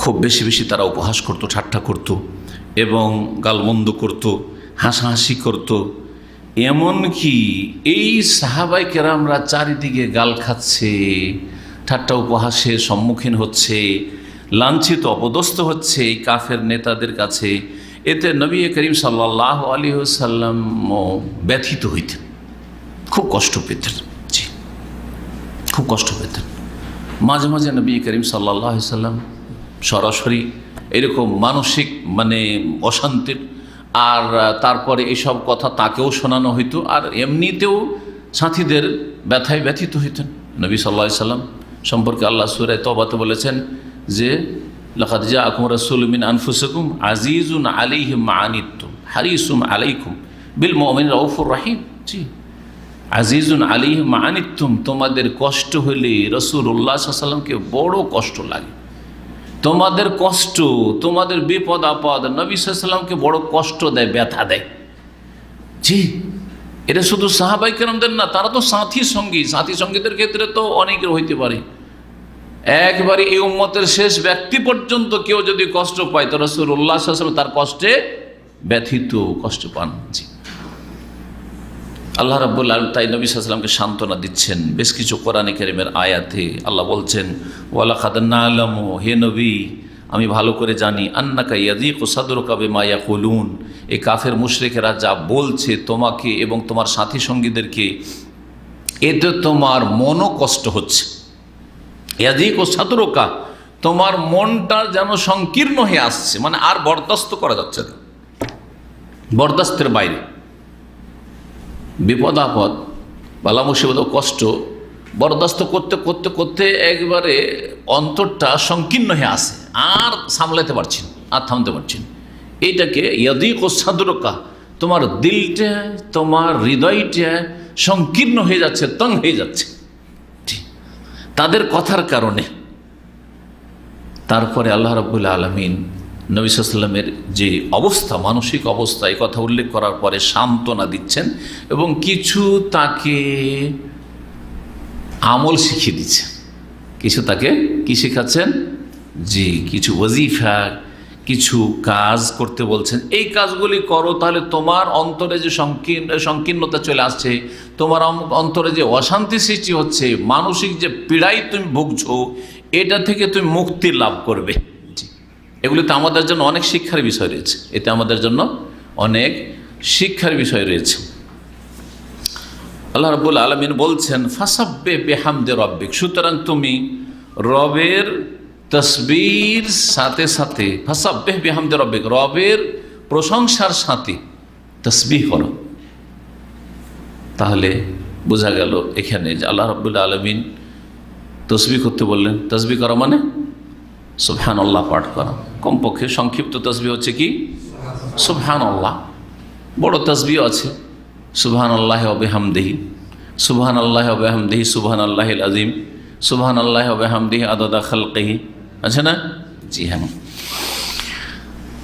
খুব বেশি বেশি তারা উপহাস করত, ঠাট্টা করত এবং গালমন্দ করত, হাসাহাসি করত। এমনকি এই সাহাবায়ে কেরামরা চারিদিকে গাল খাচ্ছে, ঠাট্টা উপহাসের সম্মুখীন হচ্ছে, লাঞ্ছিত অপদস্থ হচ্ছে এই কাফের নেতাদের কাছে। এতে নবী করিম সাল্লাল্লাহু আলাইহি ওয়াসাল্লাম ব্যথিত হইতেন, খুব কষ্ট পেতেন। জি, খুব কষ্ট পেতেন। মাঝে মাঝে নবী করিম সাল্লাল্লাহু আলাইহি ওয়াসাল্লাম সরাসরি এরকম মানসিক অশান্তির, আর তারপরে এইসব কথা তাকেও শোনানো হইতো, আর এমনিতেও সাথীদের ব্যথায় ব্যথিত হইতেন। নবী সাল্লাল্লাহু আলাইহি ওয়াসাল্লাম সম্পর্কে আল্লাহ সূরা তওবাতে বলেছেন যে লাকাদ জাআকুম রাসূলুম মিন আনফুসিকুম আজিজুন আলাইহি মা আনিতুম হারিসুম আলাইকুম বিল মুমিনিনা রাউফুর রহিম। জি, আজিজুন আলাইহি মা আনিতুম, তোমাদের কষ্ট হলে রাসূলুল্লাহ সাল্লাল্লাহু আলাইহি ওয়াসাল্লামকে বড় কষ্ট লাগে, তোমাদের কষ্ট, তোমাদের বিপদ আপদ নবী সাল্লাল্লাহু আলাইহি ওয়াসাল্লামকে বড় কষ্ট দেয়, ব্যথা দেয়। জি, এটা শুধু সাহাবায়ে কেরামদের না, তারা তো সাথী সঙ্গীদের ক্ষেত্রে তো অনেকের হইতে পারে। একবারে এই উম্মতের শেষ ব্যক্তি পর্যন্ত কেউ যদি কষ্ট পায় তো রাসূলুল্লাহ সাল্লাল্লাহু আলাইহি ওয়াসাল্লাম তার কষ্টে ব্যথিত, কষ্ট পান। জি, আল্লাহ রাব্বুল আলামিন তাই নবী সাল্লাল্লাহু আলাইহি ওয়াসাল্লামকে সান্ত্বনা দিচ্ছেন বেশ কিছু কোরআনে কারীমের আয়াতে। আল্লাহ বলছেন, ওয়ালাকাদ না'লামু, হে নবী আমি ভালো করে জানি, আন্নাকা ইয়াযীকু সাদরুকা বিমা ইয়াকুলুন, এই কাফের মুশরিকেরা যা বলছে তোমাকে এবং তোমার সাথী সঙ্গীদেরকে, এতে তোমার মনও কষ্ট হচ্ছে। ইয়াযীকু সাদরুকা, তোমার মনটা যেন সংকীর্ণ হয়ে আসছে, মানে আর বরদাস্ত করা যাচ্ছে না, বরদাস্তের বাইরে। বিপদ আপদ, বালা মুসিবত, কষ্ট বরদাস্ত করতে করতে করতে একবারে অন্তরটা সংকীর্ণ হয়ে আসে, আর সামলাতে পারছেন, আর থামতে পারছেন। এইটাকে ইয়াযীকু সাদরুকা, তোমার দিলটা, তোমার হৃদয়টা সংকীর্ণ হয়ে যাচ্ছে, তং হয়ে যাচ্ছে তাদের কথার কারণে। তারপরে আল্লাহ রাব্বুল আলামিন নবী সাল্লাল্লাহু আলাইহি ওয়াসাল্লামের যে অবস্থা, মানসিক অবস্থা, এই কথা উল্লেখ করার পরে সান্ত্বনা দিচ্ছেন এবং কিছু তাকে আমল শিখিয়ে দিচ্ছেন। কিছু তাকে কি শেখাচ্ছেন? জি, কিছু ওয়াজিফা, কিছু কাজ করতে বলছেন। এই কাজগুলি করো, তাহলে তোমার অন্তরে যে সংকীর্ণতা চলে আসছে, তোমার অন্তরে যে অশান্তি সৃষ্টি হচ্ছে, মানসিক যে পীড়াই তুমি ভুগছো, এটা থেকে তুমি মুক্তি লাভ করবে। এগুলিতে আমাদের জন্য অনেক শিক্ষার বিষয় রয়েছে, এতে আমাদের জন্য অনেক শিক্ষার বিষয় রয়েছে। আল্লাহ রাব্বুল আলামিন বলছেন, ফাসাব্বিহ বিহামদি রাব্বিক, সুতরাং তুমি রবের তসবির সাথে সাথে, ফাসাব্বিহ বিহামদি রাব্বিক, রবের প্রশংসার সাথে তসবিহ করো। তাহলে বোঝা গেল এখানে যে আল্লাহ রাব্বুল আলামিন তসবিহ করতে বললেন। তসবিহ করা মানে সুবহানাল্লাহ পাঠ করা, কমপক্ষে সংক্ষিপ্ত তসবিহ হচ্ছে কি সুবহানাল্লাহ। বড় তাসবিহ আছে, সুবহানাল্লাহি ওয়া বিহামদিহি, সুবহানাল্লাহি ওয়া বিহামদিহি সুবহানাল্লাহিল আযীম, সুবহানাল্লাহি ওয়া বিহামদিহি আদাদা খালকিহি, আছে না? জি হ্যাঁ।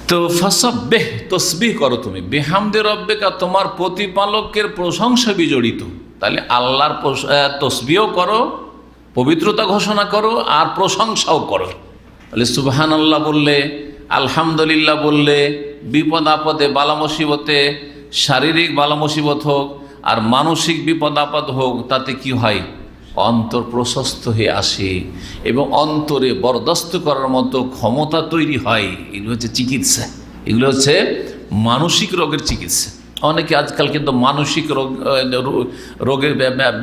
তো ফাসাব্বিহ, তসবিহ করো তুমি, বিহামদি রব্বিকা, তোমার প্রতিপালকের প্রশংসা বিজড়িত। তাহলে আল্লাহর তসবিহও করো, পবিত্রতা ঘোষণা করো, আর প্রশংসাও করো। তাহলে সুবহানাল্লাহ বললে, আলহামদুলিল্লাহ বললে, বিপদ আপদে, বালা মুসিবতে, শারীরিক বালা মুসিবত হোক আর মানসিক বিপদ আপদ হোক, তাতে কি হয়? অন্তর প্রশস্ত হয়ে আসে এবং অন্তরে বরদাস্ত করার মতো ক্ষমতা তৈরি হয়। এগুলো হচ্ছে চিকিৎসা, এগুলো হচ্ছে মানসিক রোগের চিকিৎসা। অনেকে আজকাল কিন্তু মানসিক রোগে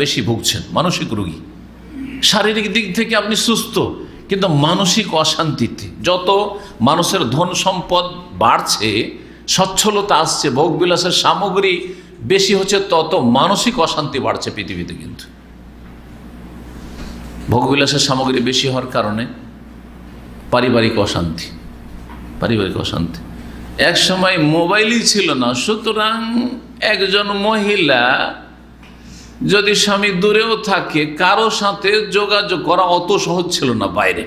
বেশি ভুগছেন, মানসিক রোগী। শারীরিক দিক থেকে আপনি সুস্থ, কিন্তু মানসিক অশান্তিতে। যত মানুষের ধন সম্পদ বাড়ছে, সচ্ছলতা আসছে, ভোগবিলাসের সামগ্রী বেশি হচ্ছে, তত মানসিক অশান্তি বাড়ছে পৃথিবীতে। কিন্তু ভোগবিলাসের সামগ্রী বেশি হওয়ার কারণে পারিবারিক অশান্তি, পারিবারিক অশান্তি। এক সময় মোবাইলই ছিল না, সুতরাং একজন মহিলা যদি স্বামী দূরেও থাকে, কারো সাথে যোগাযোগ করা অত সহজ ছিল না। বাইরে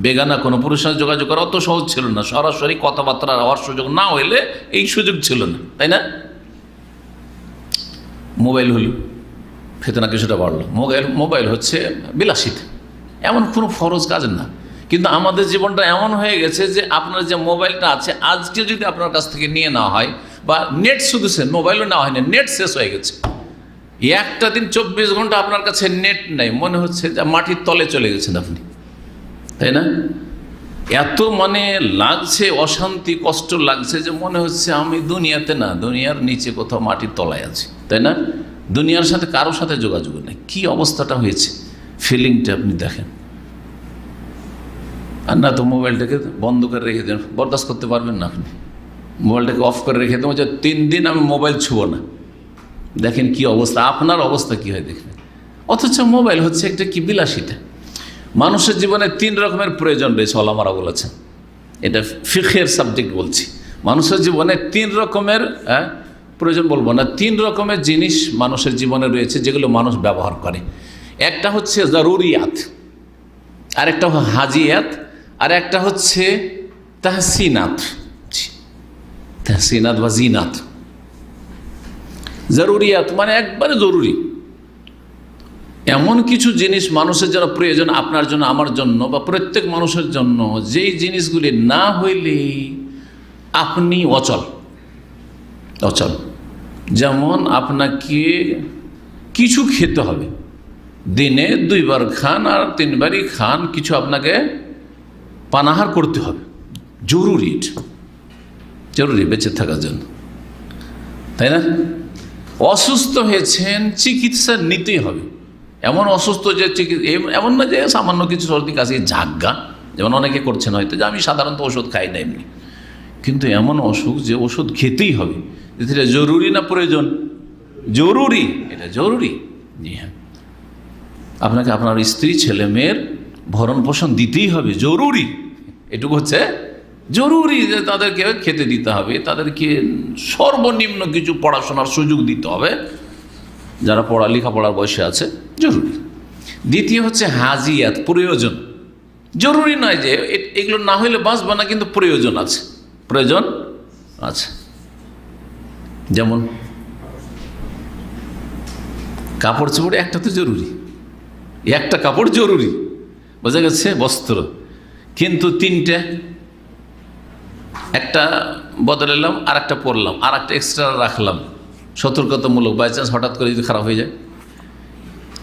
বেগানা কোনো পুরুষের সাথে যোগাযোগ করা অত সহজ ছিল না। সরাসরি কথাবার্তা হওয়ার সুযোগ না হইলে এই সুযোগ ছিল না, তাই না? মোবাইল হলো, ফেতনা কিছুটা বাড়লো। মোবাইল হচ্ছে বিলাসিতা, এমন কোনো ফরজ কাজ না। কিন্তু আমাদের জীবনটা এমন হয়ে গেছে যে আপনার যে মোবাইলটা আছে, আজকে যদি আপনার কাছ থেকে নিয়ে নেওয়া হয়, বা নেট, শুধু মোবাইলও নেওয়া হয় না, নেট শেষ হয়ে গেছে, একটা দিন 24 ঘন্টা আপনার কাছে নেট নেই, মনে হচ্ছে যে মাটির তলে চলে গেছেন আপনি, তাই না? এত লাগছে অশান্তি, কষ্ট লাগছে যে মনে হচ্ছে আমি দুনিয়াতে না, দুনিয়ার নিচে কোথাও মাটির তলায় আছি, তাই না? দুনিয়ার সাথে কারোর সাথে যোগাযোগ নেই। কি অবস্থাটা হয়েছে, ফিলিংটা আপনি দেখেন। আর না তো মোবাইলটাকে বন্ধ করে রেখে দেন, বরদাস্ত করতে পারবেন না আপনি। মোবাইলটাকে অফ করে রেখে দেবো যে 3 দিন আমি মোবাইল ছুঁবো না। দেখেন কি অবস্থা, আপনার অবস্থা কি হয় দেখবেন। অথচ মোবাইল হচ্ছে একটা কি বিলাসিতা। মানুষের জীবনে 3 রকমের প্রয়োজন রয়েছে, ওলামারা বলেছেন। এটা ফিকহের সাবজেক্ট বলছি। মানুষের জীবনে 3 রকমের প্রয়োজন, বলবো না, 3 রকমের জিনিস মানুষের জীবনে রয়েছে যেগুলো মানুষ ব্যবহার করে। একটা হচ্ছে জরুরিয়াত, আরেকটা হাজিয়াত, আর একটা হচ্ছে তাহসিনাত। তাহসিনাত বা জিনাত। জরুরিয়াত একবারে জরুরি, এমন কিছু জিনিস মানুষের জন্য প্রয়োজন, আপনার জন্য, আমার জন্য, বা প্রত্যেক মানুষের জন্য, যেই জিনিসগুলি না হইলে আপনি অচল। অচল যেমন আপনাকে কিছু খেতে হবে, দিনে 2 বার খান আর 3 বারই খান, কিছু আপনাকে পানাহার করতে হবে, জরুরি, জরুরি বেঁচে থাকার জন্য, তাই না? অসুস্থ হয়েছেন, চিকিৎসা নিতেই হবে। এমন অসুস্থ যে এমন না যে সামান্য কিছু সর্দি কাশি ঝাগা, যেমন অনেকে করছেন হয়তো, যে আমি সাধারণত ওষুধ খাই না এমনি, কিন্তু এমন অসুখ যে ওষুধ খেতেই হবে। এটা জরুরি না প্রয়োজন? জরুরি, এটা জরুরি। জি হ্যাঁ, আপনাকে আপনার স্ত্রী ছেলে মেয়ের ভরণ পোষণ দিতেই হবে, জরুরি। এটুকু হচ্ছে জরুরি, যে তাদেরকে খেতে দিতে হবে, তাদেরকে সর্বনিম্ন কিছু পড়াশোনার সুযোগ দিতে হবে, যারা লেখাপড়ার বয়সে আছে, জরুরি। দ্বিতীয় হচ্ছে হাজিয়াত, প্রয়োজন। জরুরি নয় যে এগুলো না হইলে বাঁচবে না, কিন্তু প্রয়োজন আছে, প্রয়োজন আছে। যেমন কাপড় চোপড় একটা তো জরুরি, একটা কাপড় জরুরি, বোঝা গেছে, বস্ত্র। কিন্তু 3টে, একটা বদলালাম, আর একটা পরলাম, আর একটা এক্সট্রা রাখলাম, সতর্কতামূলক, বাই চান্স হঠাৎ করে যদি খারাপ হয়ে যায়।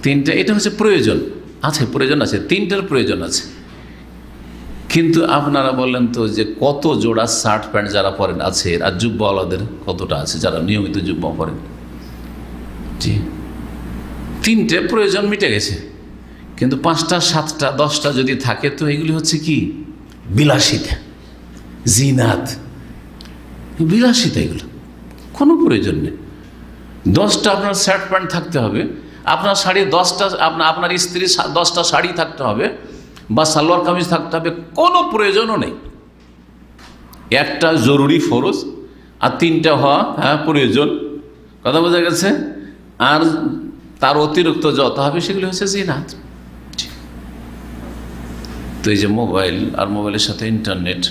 3টে, এটা হচ্ছে প্রয়োজন আছে, প্রয়োজন আছে, 3টার প্রয়োজন আছে। কিন্তু আপনারা বলেন তো যে কত জোড়া শার্ট প্যান্ট যারা পরেন আছে, আর জুব্বাওয়ালাদের কতটা আছে যারা নিয়মিত জুব্বা পরেন? জি, 3টে প্রয়োজন মিটে গেছে। কিন্তু 5টা, 7টা, 10টা যদি থাকে, তো এগুলি হচ্ছে কি? বিলাসিতা, জিনাত, বিলাসিতা। এগুলো কোনো প্রয়োজন নেই। 10টা আপনার শার্ট প্যান্ট থাকতে হবে, আপনার শাড়ি 10টা, আপনার স্ত্রী 10টা শাড়ি থাকতে হবে, বা সালোয়ার কামিজ থাকতে হবে, কোনো প্রয়োজনও নেই। একটা জরুরি ফরজ আর 3টা হওয়া প্রয়োজন। কথা বোঝা গেছে? আর তার অতিরিক্ত যত হবে সেগুলো হচ্ছে জিনাত। তো এই যে মোবাইল আর মোবাইলের সাথে ইন্টারনেট,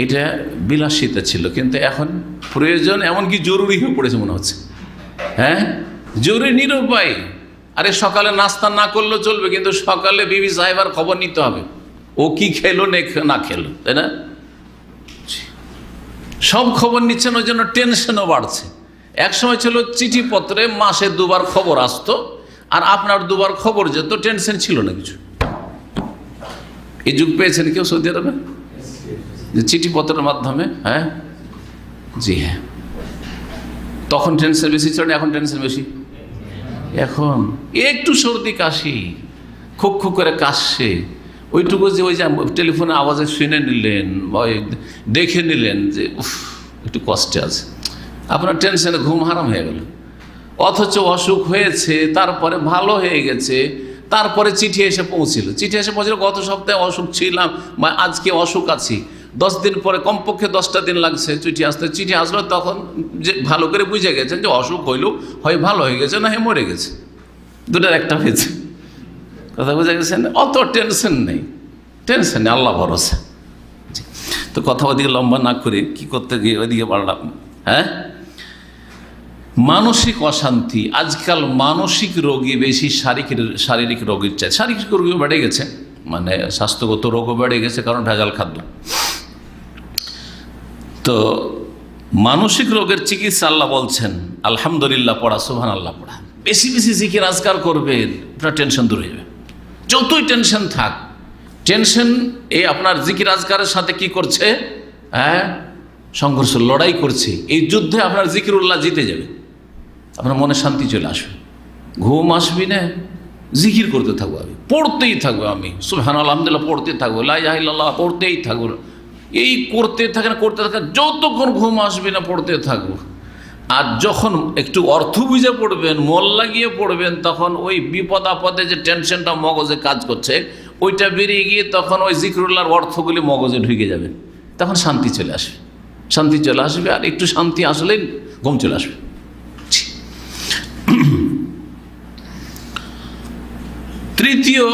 এইটা বিলাসিতা ছিল, কিন্তু এখন প্রয়োজন, এমনকি জরুরি হয়ে পড়েছে মনে হচ্ছে। জরুরি, নিরুপায়। আরে সকালে নাস্তা না করলেও চলবে, কিন্তু সকালে বিবি সাহেবার খবর নিতে হবে, ও কি খেলো না খেলো, তাই না? সব খবর নিচ্ছেন, ওই জন্য টেনশনও বাড়ছে। এক সময় ছিল চিঠিপত্রে মাসে 2বার খবর আসতো, আর আপনার 2বার খবর যেত, টেনশন ছিল না কিছু। এই যুগ পেয়েছেন কেউ সৌদি আরবে, যে চিঠিপত্রের মাধ্যমে? জি হ্যাঁ। তখন টেনশন বেশি ছিল না, এখন টেনশন বেশি। এখন একটু সর্দি কাশি, খুব খুব করে কাশছে, ওইটুকু যে ওই যে টেলিফোনে আওয়াজে শুনে নিলেন, দেখে নিলেন যে একটু কষ্টে আছে, আপনার টেনশনে ঘুম হারাম হয়ে গেল। অথচ অসুখ হয়েছে, তারপরে ভালো হয়ে গেছে, তারপরে চিঠি এসে পৌঁছিল। গত সপ্তাহে অসুখ ছিলাম বা আজকে অসুখ আছি, 10 দিন পরে, কমপক্ষে 10টা দিন লাগছে চিঠি আসতে। চিঠি আসলো তখন যে ভালো করে বুঝে গেছেন যে অসুখ হইলেও হয় ভালো হয়ে গেছে, না হয় মরে গেছে, দুটার একটা হয়েছে। কথা বুঝে গেছেন? অত টেনশন নেই, আল্লাহ ভরসা। তো কথা ওদিকে লম্বা না করে কি করতে গিয়ে ওইদিকে বাড়লাম। মানসিক অশান্তি, আজকাল মানসিক রোগী বেশি শারীরিক রোগীর চাই। শারীরিক রোগীও বেড়ে গেছে, মানে স্বাস্থ্যগত রোগও বেড়ে গেছে, কারণ ভেজাল খাদ্য। তো মানসিক রোগের চিকিৎসা আল্লাহ বলছেন আলহামদুলিল্লাহ পড়া, সুবহানাল্লাহ পড়া, বেশি বেশি জিকির আজকার করবেন, আপনার টেনশন দূর হয়ে যাবে। যতই টেনশন থাক, টেনশন এই আপনার জিকির আজকারের সাথে কি করছে? সংঘর্ষ, লড়াই করছে। এই যুদ্ধে আপনার জিকিরুল্লাহ জিতে যাবে, আপনার মনে শান্তি চলে আসবে, ঘুম আসবি না, জিকির করতে থাকবো, আমি পড়তেই থাকবো, আমি সুবহানাল্লাহ আলহামদুলিল্লাহ পড়তে থাকবো, লা ইলাহা ইল্লাল্লাহ পড়তেই থাকবো, এই করতে থাকেন, যতক্ষণ ঘুম আসবে না পড়তে থাকবো। আর যখন একটু অর্থ বুঝে পড়বেন, মন লাগিয়ে পড়বেন, তখন ওই বিপদ আপদে যে টেনশনটা মগজে কাজ করছে, ওইটা বেরিয়ে গিয়ে তখন ওই জিকরুল্লাহর অর্থগুলি মগজে ঢুকে যাবে, তখন শান্তি চলে আসবে। আর একটু শান্তি আসলেই ঘুম চলে আসবে। তৃতীয়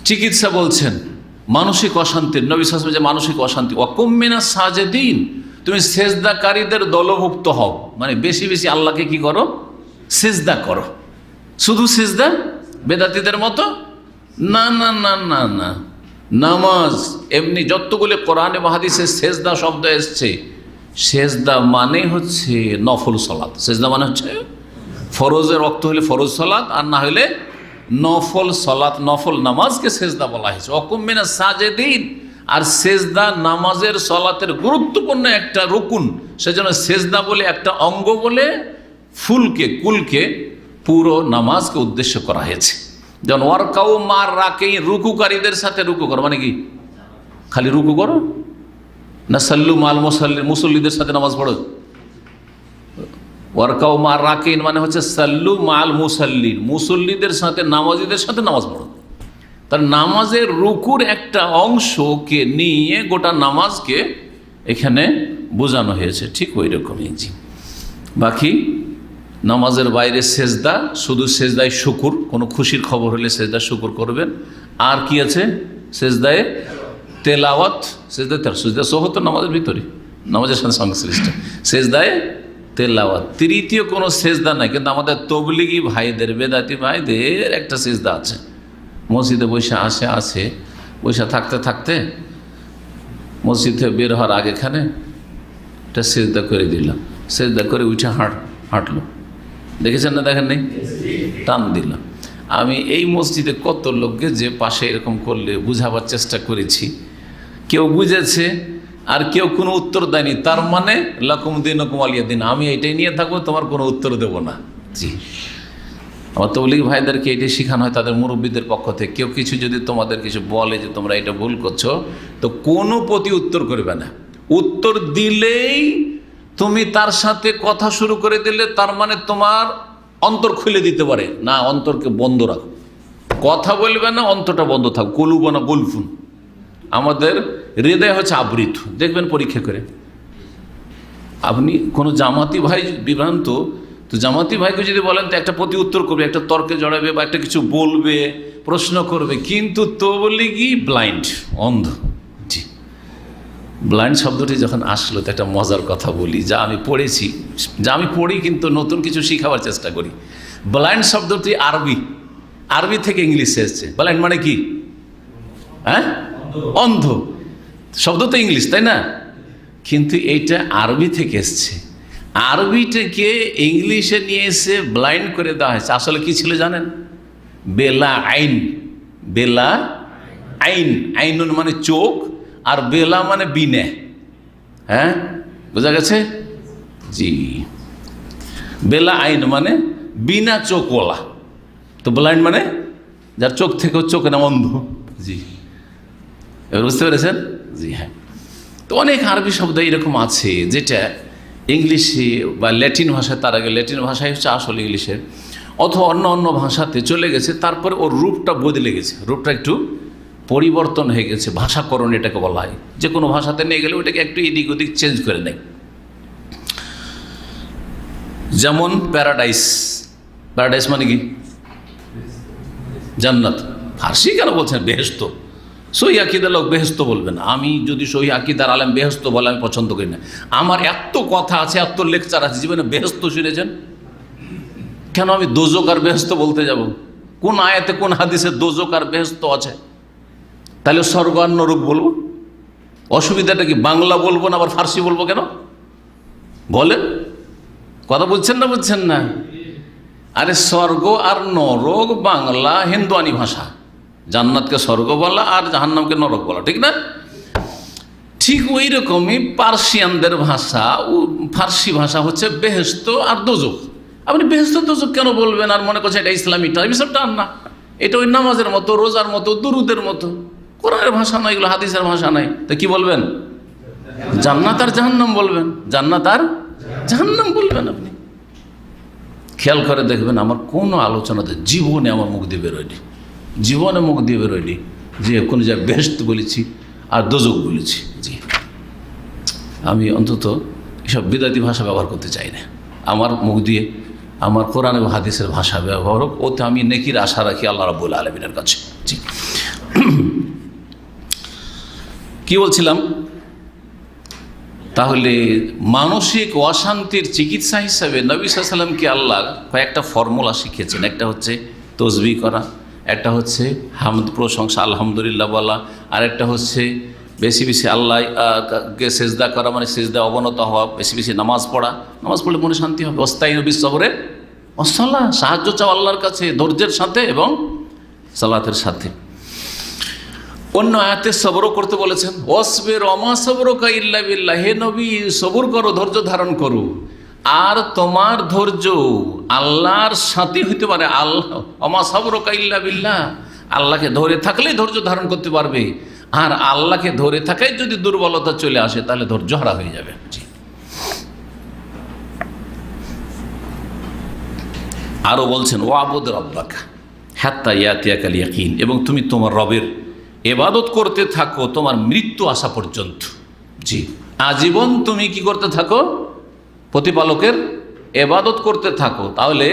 চিকিৎসা বলছেন মানসিক অশান্তির, নবী সাল্লাল্লাহু আলাইহি ওয়াসাল্লাম যে মানসিক অশান্তি, ওয়াকুম মিনাস সাজিদিন, তুমি সেজদাকারীদের দলভুক্ত হও, মানে বেশি বেশি আল্লাহকে কি করো? সেজদা করো। শুধু সেজদা বেদাতীদের মতো না, না না না না, নামাজ এমনি যতগুলো কোরআনে বা হাদিসে সেজদা শব্দ এসছে, সেজদা মানে হচ্ছে নফল সালাত। সেজদা মানে হচ্ছে ফরজের রক্ত হলে ফরজ সালাত, আর না হলে নফল সালাত, নফল নামাজকে সেজদা বলা হয়েছে। ওয়াকুম মিনাস সাজিদিন, আর সেজদা নামাজের সালাতের গুরুত্বপূর্ণ একটা রুকুন, সেজন্য সেজদা বলে একটা অঙ্গ বলে কুলকে পুরো নামাজকে উদ্দেশ্য করা হয়েছে। যেমন ওয়ারকাউ মার রাকেই, রুকুকারীদের সাথে রুকু করো, মানে কি খালি রুকু করো না? সাল্লু মাল মুসল্লিদের সাথে নামাজ পড়ো। ওয়ারকাউ মার রাকেইন মানে হচ্ছে সাল্লু মাল মুসাল্লিন, মুসল্লিদের সাথে, নামাজিদের সাথে নামাজ পড়ো। তার নামাজের রুকুর একটা অংশকে নিয়ে গোটা নামাজকে এখানে বোঝানো হয়েছে, ঠিক ওই রকমই। জি, বাকি নামাজের বাইরে সেজদা, শুধু সেজদায় শুকুর, কোনো খুশির খবর হলে সেজদা শুকুর করবেন। আর কি আছে? সেজদায় তেলাওয়াত, সেজদা সোহত নামাজের ভিতরে, নামাজের সাথে সংশ্লিষ্ট সেজদায় তেলাওয়াত। তৃতীয় কোনো সেজদা নাই, কিন্তু আমাদের তবলিগি ভাইদের, বেদাতি ভাইদের একটা সেজদা আছে। মসজিদে বসে থাকতে থাকতে মসজিদে বের হওয়ার আগেখানে একটা সেজদা করে দিলাম, সেজদা করে উঠে হাঁটলো, দেখেছেন না? দেখেন নেই? টান দিলাম। আমি এই মসজিদে কত লোককে যে পাশে এরকম করলে বুঝাবার চেষ্টা করেছি, কেউ বুঝেছে আর কেউ কোনো উত্তর দেয়নি। তার মানে লাকুম দীনুকুম ওয়ালিয়া দিন, আমি এইটাই নিয়ে থাকবো, তোমার কোনো উত্তর দেবো না। জি, আমার তবলিগ ভাইদেরকে এটাই শেখানো হয় তাদের মুরব্বীদের পক্ষ থেকে। কেউ কিছু যদি তোমাদের কিছু বলে যে তোমরা এটা ভুল করছো, তো কোনো প্রতি উত্তর করবে না। উত্তর দিলেই তুমি তার সাথে কথা শুরু করে দিলে, তার মানে তোমার অন্তর খুলে দিতে পারে না, অন্তরকে বন্ধ রাখো, কথা বলবে না, অন্তরটা বন্ধ থাক। কলুবা না গলফুন, আমাদের হৃদয় হচ্ছে আবৃত, দেখবেন পরীক্ষা করে আপনি কোনো জামাতি ভাই বিভ্রান্ত, তো জামাতি ভাইকে যদি বলেন তো একটা প্রতি উত্তর করবে, একটা তর্কে জড়াবে বা একটা কিছু বলবে, প্রশ্ন করবে, কিন্তু তো বললি কি ব্লাইন্ড, অন্ধ। জি, ব্লাইন্ড শব্দটি যখন আসলো তো একটা মজার কথা বলি, যা আমি পড়েছি, যা আমি পড়ি কিন্তু নতুন কিছু শিখাবার চেষ্টা করি। ব্লাইন্ড শব্দটি আরবি থেকে ইংলিশে এসেছে। ব্লাইন্ড মানে কি? হ্যাঁ, অন্ধ। শব্দ তো ইংলিশ, তাই না? কিন্তু এইটা আরবি থেকে এসছে। আরবিটাকে ইংলিশে নিয়ে এসে ব্লাইন্ড করে দেওয়া হয়েছে। আসলে কি ছিল জানেন? বেলা আইন। বেলা আইন, আইনুন মানে চোখ, আর বেলা মানে বিনে। হ্যাঁ, বোঝা গেছে? জি, বেলা আইন মানে বিনা চোখওয়ালা। তো ব্লাইন্ড মানে যার চোখ থেকে চোখ না, অন্ধ। জি, এবার বুঝতে পেরেছেন? জি হ্যাঁ। তো অনেক আরবি শব্দ এরকম আছে যেটা ইংলিশে বা ল্যাটিন ভাষায়, তার আগে ল্যাটিন ভাষায় হচ্ছে আসল ইংলিশের, অথবা অন্য ভাষাতে চলে গেছে, তারপরে ওর রূপটা বদলে গেছে, রূপটা একটু পরিবর্তন হয়ে গেছে। ভাষাকরণ এটাকে বলা হয়। যে কোনো ভাষাতে নিয়ে গেলে ওটাকে একটু এদিক ওদিক চেঞ্জ করে নেয়। যেমন প্যারাডাইস। প্যারাডাইস মানে কি? জান্নাত। ফার্সি কেন বলছেন বেহেশত? সহি আকিদার লোক বেহেশত বলবে না। আমি যদি সহি আকিদার আলেম বেহেশত বলে আমি পছন্দ করি না। আমার এত কথা আছে, এত লেকচার আছে, জীবনে বেহেশত শুনেছেন? কেন আমি দোজক আর বেহেশত বলতে যাব? কোন আয়াতে কোন হাদিসে দোজক আর বেহেশত আছে? তাহলে স্বর্গ আর নরক বলবো। অসুবিধাটা কি? বাংলা বলবো না, আবার ফার্সি বলবো কেন? বলেন, কথা বুঝছেন না? বুঝছেন না? আরে স্বর্গ আর নরক বাংলা হিন্দুয়ানি ভাষা। জান্নাতকে স্বর্গ বলা আর জাহান্নামকে নরক বলা, ঠিক না? ঠিক ওই রকমই পার্সিয়ানদের ভাষা, ফার্সি ভাষা হচ্ছে বেহেশত আর দোজক। আপনি বেহেশত দোজক কেন বলবেন আর মনে করছেন এটা ইসলামী টার্ম? এসব টার্ম না। এটা ওই নামাজের মতো, রোজার মতো, দুরুদের মতো। কোরআনের ভাষা নয় এগুলো, হাদিসের ভাষা নাই। তো কি বলবেন? জান্নাত আর জাহান্নাম বলবেন। জান্নাত আর জাহান্নাম বলবেন আপনি। খেয়াল করে দেখবেন, আমার কোনো আলোচনাতে জীবনে আমার মুখ দিয়ে বেরোয়নি, জীবনে মুখ দিয়ে বেরোয়নি যে কোনো জায়গায় বেহেশত বলেছি আর দোজক বলেছি। জি, আমি অন্তত এসব বিদাতি ভাষা ব্যবহার করতে চাই না। আমার মুখ দিয়ে আমার কোরআন এবং হাদিসের ভাষা ব্যবহার হোক, ওতে আমি নেকির আশা রাখি আল্লাহ রাব্বুল আলামিনের কাছে। জি, কি বলছিলাম? তাহলে মানসিক অশান্তির চিকিৎসা হিসাবে নবী সাল্লাল্লাহু আলাইহি ওয়াসাল্লামকে আল্লাহ কয়েকটা ফর্মুলা শিখিয়েছেন। একটা হচ্ছে তসবিহ করা, একটা হচ্ছে হামদ প্রশংসা আলহামদুলিল্লাহ বলা, আর একটা হচ্ছে বেশি বেশি আল্লাহকে সেজদা করা, মানে সেজদা অবনত হওয়া, বেশি বেশি নামাজ পড়া। নামাজ পড়লে মনে শান্তি হবে। ওয়াস্তাইনু বিস-সাবরি ওয়াস-সালাহ, সাহায্য চাও আল্লাহর কাছে ধৈর্যের সাথে এবং সালাতের সাথে। অন্য আয়াতে সবরও করতে বলেছেন, ওয়াসবির ওমা সবরুকা ইল্লা বিল্লাহ, হে নবী সবর করো, ধৈর্য ধারণ করো, আর তোমার ধৈর্য আল্লাহর সাথে হইতে পারে। আল্লাহ ওমা সবরুকা ইল্লা বিল্লাহ, আল্লাহকে ধরে থাকলেই ধৈর্য ধারণ করতে পারবে। আর আল্লাহকে ধরে থাকাই যদি দুর্বলতা চলে আসে তাহলে ধৈর্য হারা হয়ে যাবে। আরও বলছেন, ওয়াবুদ রাব্বাকা হাত্তা ইয়াতিয়াকাল ইয়াকিন, এবং তুমি তোমার রবের ইবাদত করতে থাকো তোমার মৃত্যু আসা পর্যন্ত। জি, আজীবন তুমি কি করতে থাকো? প্রতিপালকের ইবাদত করতে থাকো। তাহলে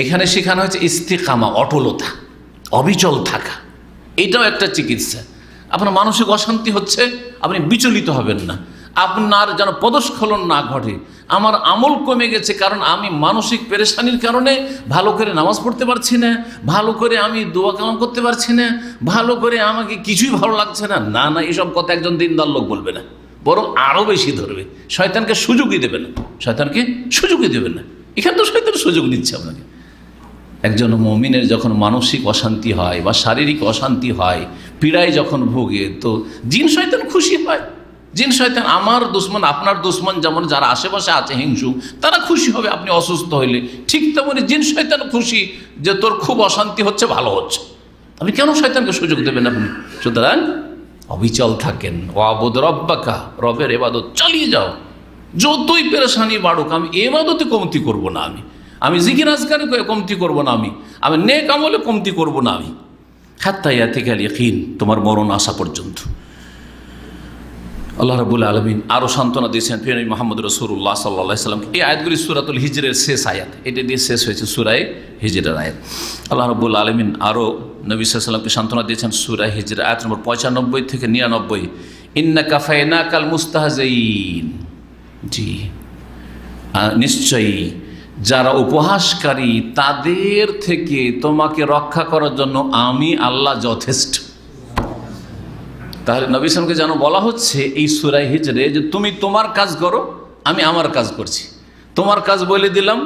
এখানে শেখানো হয়েছে ইস্তিকামা, অটলতা, অবিচল থাকা। এটাও একটা চিকিৎসা। আপনার মানসিক অশান্তি হচ্ছে, আপনি বিচলিত হবেন না। আপনার যেন পদস্খলন না ঘটে। আমার আমল কমে গেছে কারণ আমি মানসিক পেরেশানির কারণে ভালো করে নামাজ পড়তে পারছি না, ভালো করে আমি দোয়া কালাম করতে পারছি না, ভালো করে আমাকে কিছুই ভালো লাগছে না। না না, এসব কথা একজন দিনদার লোক বলবে না, বরং আরও বেশি ধরবে। শয়তানকে সুযোগই দেবে না, শয়তানকে সুযোগই দেবে না। এখানে তো শয়তান সুযোগ নিচ্ছে আপনাকে। একজন মুমিনের যখন মানসিক অশান্তি হয় বা শারীরিক অশান্তি হয়, পীড়ায় যখন ভোগে, তো জিন শয়তান খুশি হয়। জিন শয়তান আমার দুশ্মন, আপনার দুশ্মন, যেমন যারা আশেপাশে আছে হিংসু, তারা খুশি হবে আপনি অসুস্থ হইলে। ঠিক তেমনি জিন শয়তান খুশি যে তোর খুব অশান্তি হচ্ছে, ভালো হচ্ছে। আপনি কেন শয়তানকে সুযোগ দেবেন? আপনি সুতরাং অবিচল থাকেন। ওয়াবুদ রাব্বাকা, রবের ইবাদত চালিয়ে যাও। যতই পেরেশানি বাড়ুক, আমি ইবাদতে কমতি করব না। আমি জিকির আজকারে কমতি করব না। আমি নেক আমলে কমতি করব না। আমি হাত্তা ইয়াতিয়াকাল ইয়াকিন, তোমার মরণ আসা পর্যন্ত। আল্লাহ রাব্বুল আলামিন আরও সান্ত্বনা দিয়েছেন প্রিয় নবী মুহাম্মদ রাসূলুল্লাহ সাল্লাল্লাহু আলাইহি ওয়াসাল্লাম। এই আয়াতগুলি সূরাতুল হিজরের শেষ আয়াত, এটা দিয়ে শেষ হয়েছে সূরা হিজরের আয়াত। আল্লাহ রাব্বুল আলামিন আরও নবী সাল্লাল্লাহু আলাইহি ওয়াসাল্লামকে সান্ত্বনা দিয়েছেন সূরা হিজর আয়াত নম্বর 95 থেকে 99, ইন্না কাফাইনাকাল মুস্তাহজিঈন। জি, নিশ্চয়ই যারা উপহাসকারী তাদের থেকে তোমাকে রক্ষা করার জন্য আমি আল্লাহ যথেষ্ট। তাহলে নবী সাল্লাল্লাহু আলাইহি ওয়াসাল্লামকে যেন বলা হচ্ছে এই সূরা হিজরে যে তুমি তোমার কাজ করো, আমি আমার কাজ করছি। তোমার কাজ বলে দিলাম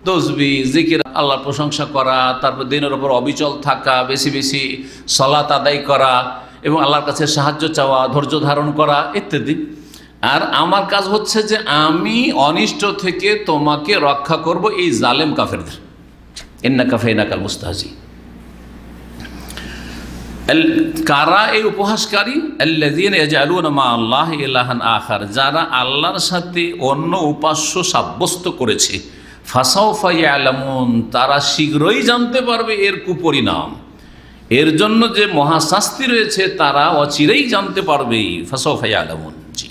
তাসবিহ, জিকির, আল্লাহর প্রশংসা করা, তারপর দিনের ওপর অবিচল থাকা, বেশি বেশি সালাত আদায় করা এবং আল্লাহর কাছে সাহায্য চাওয়া, ধৈর্য ধারণ করা ইত্যাদি। আর আমার কাজ হচ্ছে যে আমি অনিষ্ট থেকে তোমাকে রক্ষা করব এই জালেম কাফেরদের। ইন্না কাফাইনাকাল মুস্তাহজিঈন। কারা এই উপহাসকারী? আল্লাযীনা ইয়াজআলুনা মা আল্লাহি ইলাহান আখার, যারা আল্লাহর সাথে অন্য উপাস্য সাব্যস্ত করেছে। ফাসাউফা ইয়ালামুন, তারা শীঘ্রই জানতে পারবে এর কুপরিণাম, এর জন্য যে মহাশাস্তি রয়েছে তারা অচিরেই জানতে পারবে। ফাসাউফা ইয়ালামুন। জি,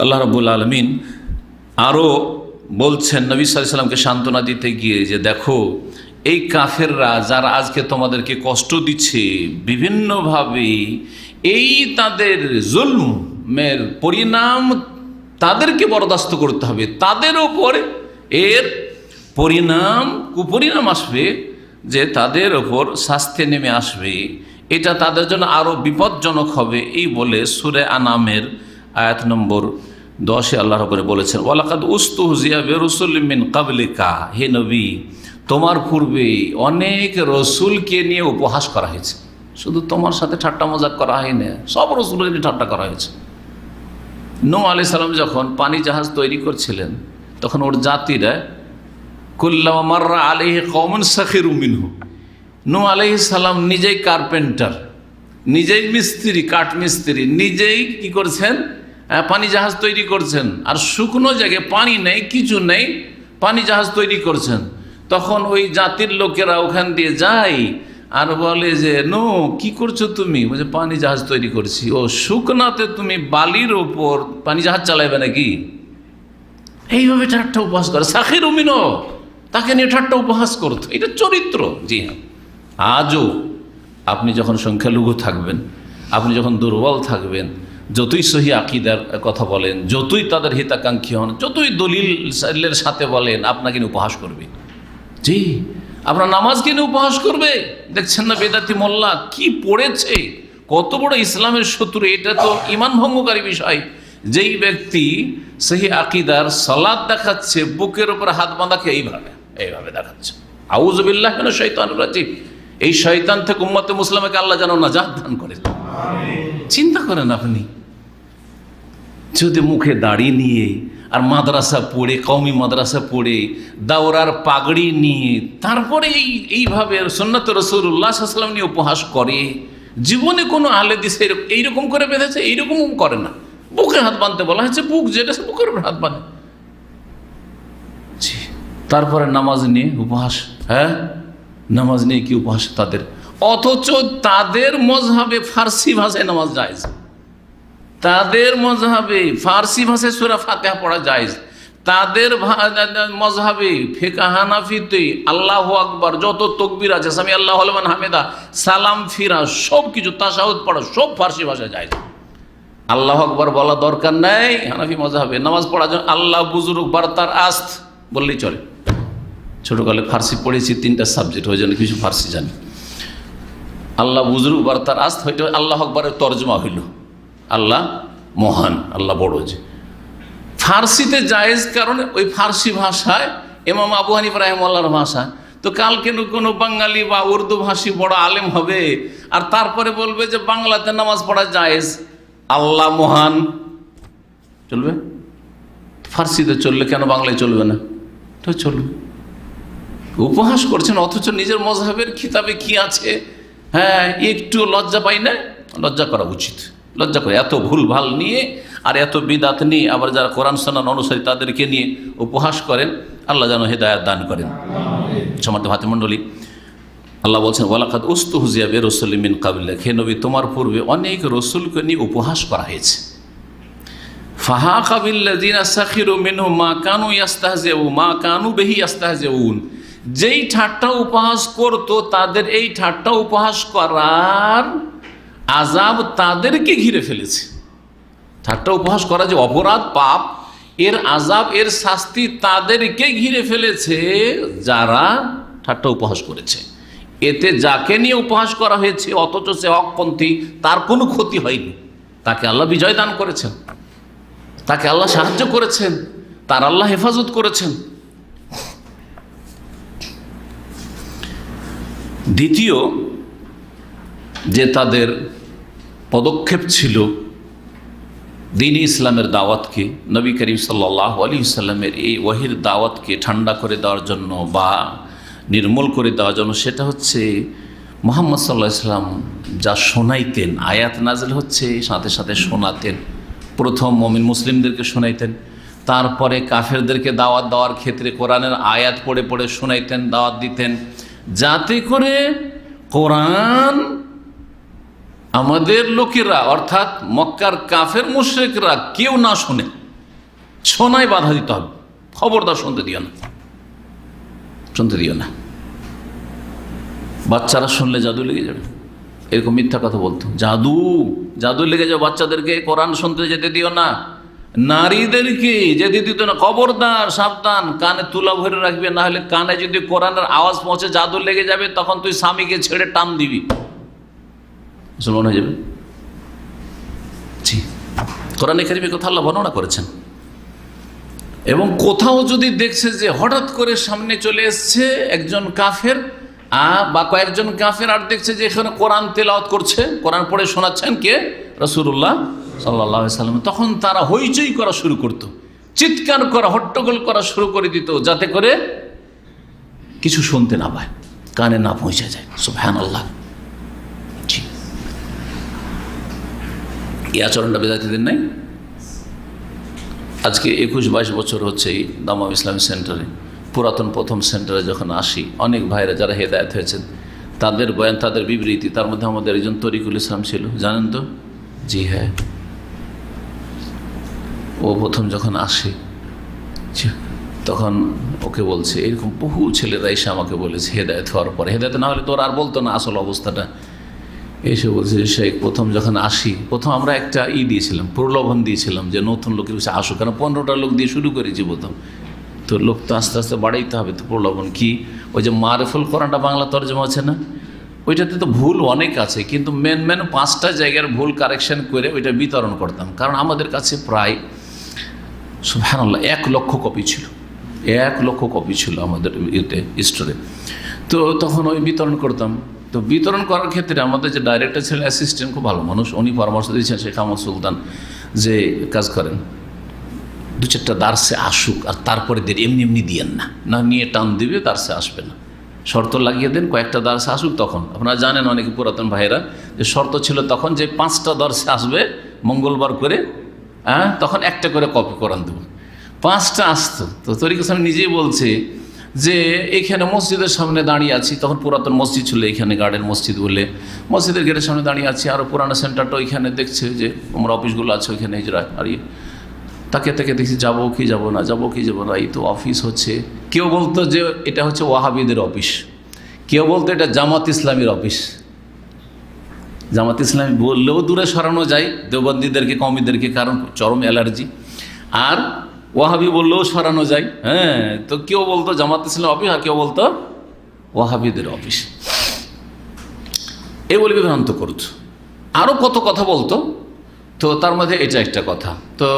আল্লাহ রাব্বুল আলামিন আরও বলছেন নবী সাল্লাল্লাহু আলাইহি ওয়াসাল্লামকে সান্ত্বনা দিতে গিয়ে যে দেখো এই কাফেররা যারা আজকে তোমাদেরকে কষ্ট দিচ্ছে বিভিন্নভাবে, এই তাদের জুলমের পরিণাম তাদেরকে বরদাস্ত করতে হবে, তাদের ওপর এর পরিণাম কুপরিণাম আসবে, যে তাদের ওপর শাস্তি নেমে আসবে, এটা তাদের জন্য আরও বিপজ্জনক হবে। এই বলে সূরা আনামের আয়াত নম্বর 10 আল্লাহ রাব্বুল বলেছেন, ওয়ালাকাদ উস্তুহজিয়া বিরুসুলিম মিন ক্বাবলিকা, হে নবী তোমার পূর্বে অনেক রসুলকে নিয়ে উপহাস করা হয়েছে। শুধু তোমার সাথে ঠাট্টা মজাক করা হয়নি, সব রসুলকে নিয়ে ঠাট্টা করা হয়েছে। নূহ আলাইহিস সালাম যখন পানি জাহাজ তৈরি করছিলেন তখন ওর জাতিরা কুল্লামা মাররা আলাইহি কওমুন সাখিরু মিনহু, নূহ আলাইহিস সালাম নিজেই কার্পেন্টার, নিজেই মিস্ত্রি, কাঠ মিস্ত্রি, নিজেই কি করছেন পানি জাহাজ তৈরি করছেন, আর শুকনো জায়গায় পানি নেই, কিছু নেই, পানি জাহাজ তৈরি করছেন। তখন ওই জাতির লোকেরা ওখান দিয়ে যায় আর বলে যে নো কি করছো তুমি? বলছে পানি জাহাজ তৈরি করছি। ও শুকনাতে তুমি বালির ওপর পানি জাহাজ চালাইবে নাকি? এইভাবে ঠাট্টা উপহাস করে। সাখির উমিনো, তাকে নিয়ে ঠাট্টা উপহাস করতো, এটা চরিত্র। জি হ্যাঁ, আজও আপনি যখন সংখ্যালঘু থাকবেন, আপনি যখন দুর্বল থাকবেন, যতই সহি আকিদার কথা বলেন, যতই তাদের হিতাকাঙ্ক্ষী হন, যতই দলিলের সাথে বলেন, আপনাকে নিয়ে উপহাস করবে। জি, আপনার নামাজকে নিয়ে উপহাস করবে। দেখছেন না বেদাতি মোল্লা কি পড়েছে, কত বড় ইসলামের শত্রু। এটা তো ঈমান ভঙ্গকারী বিষয়। যেই ব্যক্তি সহি আকিদার সালাত দেখাচ্ছে, বুকের উপর হাত বাঁধাকে এইভাবে দেখাচ্ছে, আউযু বিল্লাহি মিনাশ শাইতানির রাজিম। এই শয়তান থেকে উম্মতে মুসলিমাকে আল্লাহ যেন নাজাত দান করেন। চিন্তা করেন আপনি যদি মুখে দাড়ি নিয়ে আর মাদ্রাসা পড়ে, কওমি মাদ্রাসা পড়ে, দাওরার পাগড়ি নিয়ে, তারপরে এইভাবে সুন্নাত রাসূলুল্লাহ সাল্লাল্লাহু আলাইহি ওয়াসাল্লাম নিয়ে উপহাস করে, জীবনে কোনো আহলে হাদিস এইরকম করে বেঁধেছে? এইরকম করে না। বুকে হাত বাঁধতে বলা হয়েছে, বুক যেটা সে বুকের উপর হাত বাঁধে। তারপরে নামাজ নিয়ে উপহাস। হ্যাঁ, নামাজ নিয়ে কি উপহাস তাদের? অথচ তাদের মজহাবে ফার্সি ভাষায় নামাজ জায়েজ, তাদের মজহাবে ফার্সি ভাষায় সূরা ফাতিহা পড়া জায়েজ, তাদের মজহাবে ফিকহ হানাফিতে আল্লাহু আকবার, যত তাকবীর আছে, সামি আল্লাহু লিমান হামিদা, সালাম ফিরা, সব কিছু, তাশাহুদ পড়া, সব ফার্সি ভাষায় জায়েজ। আল্লাহু আকবার বলা দরকার নাই হানাফি মজহাবে। নামাজ পড়ার জন্য আল্লাহ বুজুর্গ বার্তার আস্ত বললেই চলে। ছোটকালে ফার্সি পড়েছি, 3টা সাবজেক্ট, ওই জন্য কিছু ফার্সি জানি। আল্লাহ বুজুর্গ বার্তার আস্ত হইতে আল্লাহ আকবরের তর্জমা হইল আল্লাহ মহান, আল্লাহ বড়। যে ফার্সিতে জায়েজ, কারণে ওই ফার্সি ভাষায় ইমাম আবু হানিফা রাহিমাহুল্লাহর ভাষা। তো কালকে কোনো বাঙালি বা উর্দু ভাষী বড় আলেম হবে আর তারপরে বলবে যে বাংলাতে নামাজ পড়া জায়েজ, আল্লাহ মহান, চলবে? ফার্সিতে চললে কেন বাংলায় চলবে না? তো চলবে। উপহাস করছেন, অথচ নিজের মজহাবের কিতাবে কি আছে হ্যাঁ একটু লজ্জা পাই না? লজ্জা করা উচিত, লজ্জা করে। এত ভুল ভাল নিয়ে আর এত বিদাত নিয়ে, আবার যারা কোরআন সুন্নাহ অনুসারী তাদেরকে নিয়ে উপহাস করেন, আল্লাহ যেন হেদায়েত দান করেন। সম্মানিত ভাতৃমণ্ডলী, আল্লাহ বলছেন ওয়ালাকাদ উস্তুহজিয়া বিরুসুলিন মিন ক্বাবলিক, হে নবী তোমার পূর্বে অনেক রসুলকে নিয়ে উপহাস করা হয়েছে। ফাহাকা বিল্লাযিনা সাখিরু মিনহুম মা কানু ইয়াস্তাহজিউন মা কানু বিহি ইয়াস্তাহজিউন, যেই ঠাট্টা উপহাস করত তাদের এই ঠাট্টা উপহাস করার আযাব তাদেরকে ঘিরে ফেলেছে। ঠাট্টা উপহাস করা যে অপরাধ পাপ, এর আযাব এর শাস্তি তাদেরকে ঘিরে ফেলেছে যারা ঠাট্টা উপহাস করেছে। এতে যাকে নিয়ে উপহাস করা হয়েছে অথচ সে হকপন্থী, তার কোনো ক্ষতি হয়নি। তাকে আল্লাহ বিজয় দান করেছেন, তাকে আল্লাহ সাহায্য করেছেন, তার আল্লাহ হেফাজত করেছেন। দ্বিতীয় যে তাদের পদক্ষেপ ছিল দ্বীন ইসলামের দাওয়াতকে, নবী করিম সাল্লাল্লাহু আলাইহি ওয়াসাল্লামের এই ওয়াহির দাওয়াতকে ঠান্ডা করে দেওয়ার জন্য বা নির্মূল করে দেওয়ার জন্য, সেটা হচ্ছে মুহাম্মদ সাল্লাল্লাহু আলাইহি ওয়াসাল্লাম যা শোনাইতেন, আয়াত নাজিল হচ্ছে সাথে সাথে শোনাতেন। প্রথম মুমিন মুসলিমদেরকে শোনাইতেন, তারপরে কাফেরদেরকে দাওয়াত দেওয়ার ক্ষেত্রে কোরআনের আয়াত পড়ে পড়ে শোনাইতেন, দাওয়াত দিতেন, যাতে করে কোরআন আমাদের লোকেরা অর্থাৎ মক্কার কাফের মুশরিকরা কেউ না শোনে। শোনায় বাধা দিতে হবে, খবরদার শুনতে দিও না, শুনতে দিও না। বাচ্চারা শুনলে জাদু লেগে যাবে, এরকম মিথ্যা কথা বলতো, জাদু লেগে যাবে। বাচ্চাদেরকে কোরআন শুনতে যেতে দিও না, নারীদেরকে যেতে দিত না। খবরদার, সাবধান, কানে তুলা ভরে রাখবে, না হলে কানে যদি কোরআনের আওয়াজ পৌঁছে জাদু লেগে যাবে, তখন তুই স্বামীকে ছেড়ে টান দিবি, মুসলমান হয়ে যাবে। জি, কোরআনে কারিমে কথা আল্লাহ বর্ণনা করেছেন। এবং কোথাও যদি দেখছে যে হঠাৎ করে সামনে চলে এসছে একজন কাফের বা কয়েকজন কাফের, আর দেখছে যে এখানে কোরআন তেলাওয়াত করছে, কোরআন পড়ে শোনাচ্ছেন কে? রাসূলুল্লাহ সাল্লাল্লাহু আলাইহি ওয়াসাল্লাম, তখন তারা হইচই করা শুরু করত, চিৎকার করা, হট্টগোল করা শুরু করে দিত, যাতে করে কিছু শুনতে না পায়, কানে না পৌঁছে যায়। সুবহানাল্লাহ। জি, এই আচরণটা বেদাতীদের নাই। আজকে 21-22 বছর হচ্ছে এই দামাম ইসলামী সেন্টারে, পুরাতন প্রথম সেন্টারে যখন আসি, অনেক ভাইরা যারা হেদায়েত হয়েছেন তাদের বয়ান, তাদের বিবৃতি, তার মধ্যে আমাদের একজন তরিকুল ইসলাম ছিল, জানেন তো? জি হ্যাঁ, ও প্রথম যখন আসে তখন ওকে বলছে, এরকম বহু ছেলেরা এসে আমাকে বলেছে হেদায়েত হওয়ার পরে, হেদায়েত না হলে তোর আর বলতো না আসল অবস্থাটা, এসে বলছে শেখ প্রথম যখন আসি, প্রথম আমরা একটা দিয়েছিলাম, প্রলোভন দিয়েছিলাম যে নতুন লোকের কাছে আসুক, কারণ 15টা লোক দিয়ে শুরু করেছি প্রথম, তো লোক তো আস্তে আস্তে বাড়াইতে হবে। তো প্রলোভন কি, ওই যে মারিফুল কোরআনটা বাংলা তরজমা আছে না, ওইটাতে তো ভুল অনেক আছে, কিন্তু মেন 5টা জায়গার ভুল কারেকশন করে ওইটা বিতরণ করতাম, কারণ আমাদের কাছে প্রায় সুবহানাল্লাহ 1 লক্ষ কপি ছিল, 1 লক্ষ কপি ছিল আমাদের স্টোরে। তো তখন ওই বিতরণ করতাম। তো বিতরণ করার ক্ষেত্রে আমাদের যে ডাইরেক্টর ছিলেন, অ্যাসিস্ট্যান্ট, খুব ভালো মানুষ, উনি পরামর্শ দিয়েছেন শেখ আহমদ সুলতান, যে কাজ করেন 2-4টা দার্সে আসুক, আর তারপরে এমনি দিয়েন না, না নিয়ে টান দিবে, দার্সে আসবে না, শর্ত লাগিয়ে দেন কয়েকটা দার্সে আসুক। তখন আপনারা জানেন অনেকে পুরাতন ভাইরা যে শর্ত ছিল তখন যে 5টা দার্সে আসবে মঙ্গলবার করে, তখন একটা করে কপি কোরআন দেব, 5টা আসতো। তো তরিকুল ইসলাম নিজেই বলছে যে এইখানে মসজিদের সামনে দাঁড়িয়ে আছি, তখন পুরাতন মসজিদ ছিল এখানে, গার্ডেন মসজিদ বলে, মসজিদের গেটের সামনে দাঁড়িয়ে আছি, আরও পুরানো সেন্টারটা ওইখানে দেখছে যে আমরা অফিসগুলো আছে ওইখানে হিজরা, আর তাকে দেখছি যাবো কি যাবো না, যাবো কি যাবো না, এই তো অফিস হচ্ছে। কেউ বলতো যে এটা হচ্ছে ওয়াহাবিদের অফিস, কেউ বলতো এটা জামাত ইসলামীর অফিস। জামাত ইসলামী বললেও দূরে সরানো যায় দেওবন্দীদেরকে, কওমিদেরকে, কারণ চরম অ্যালার্জি, আর ওয়াহাবি বললেও সরানো যায়। হ্যাঁ, তো কেউ বলতো জামাত ইসলাম অফিস, আর কেউ বলতো ওয়াহাবিদের অফিস, এই বলে বিভ্রান্ত করত। আরও কত কথা বলতো, তো তার মধ্যে এটা একটা কথা। তো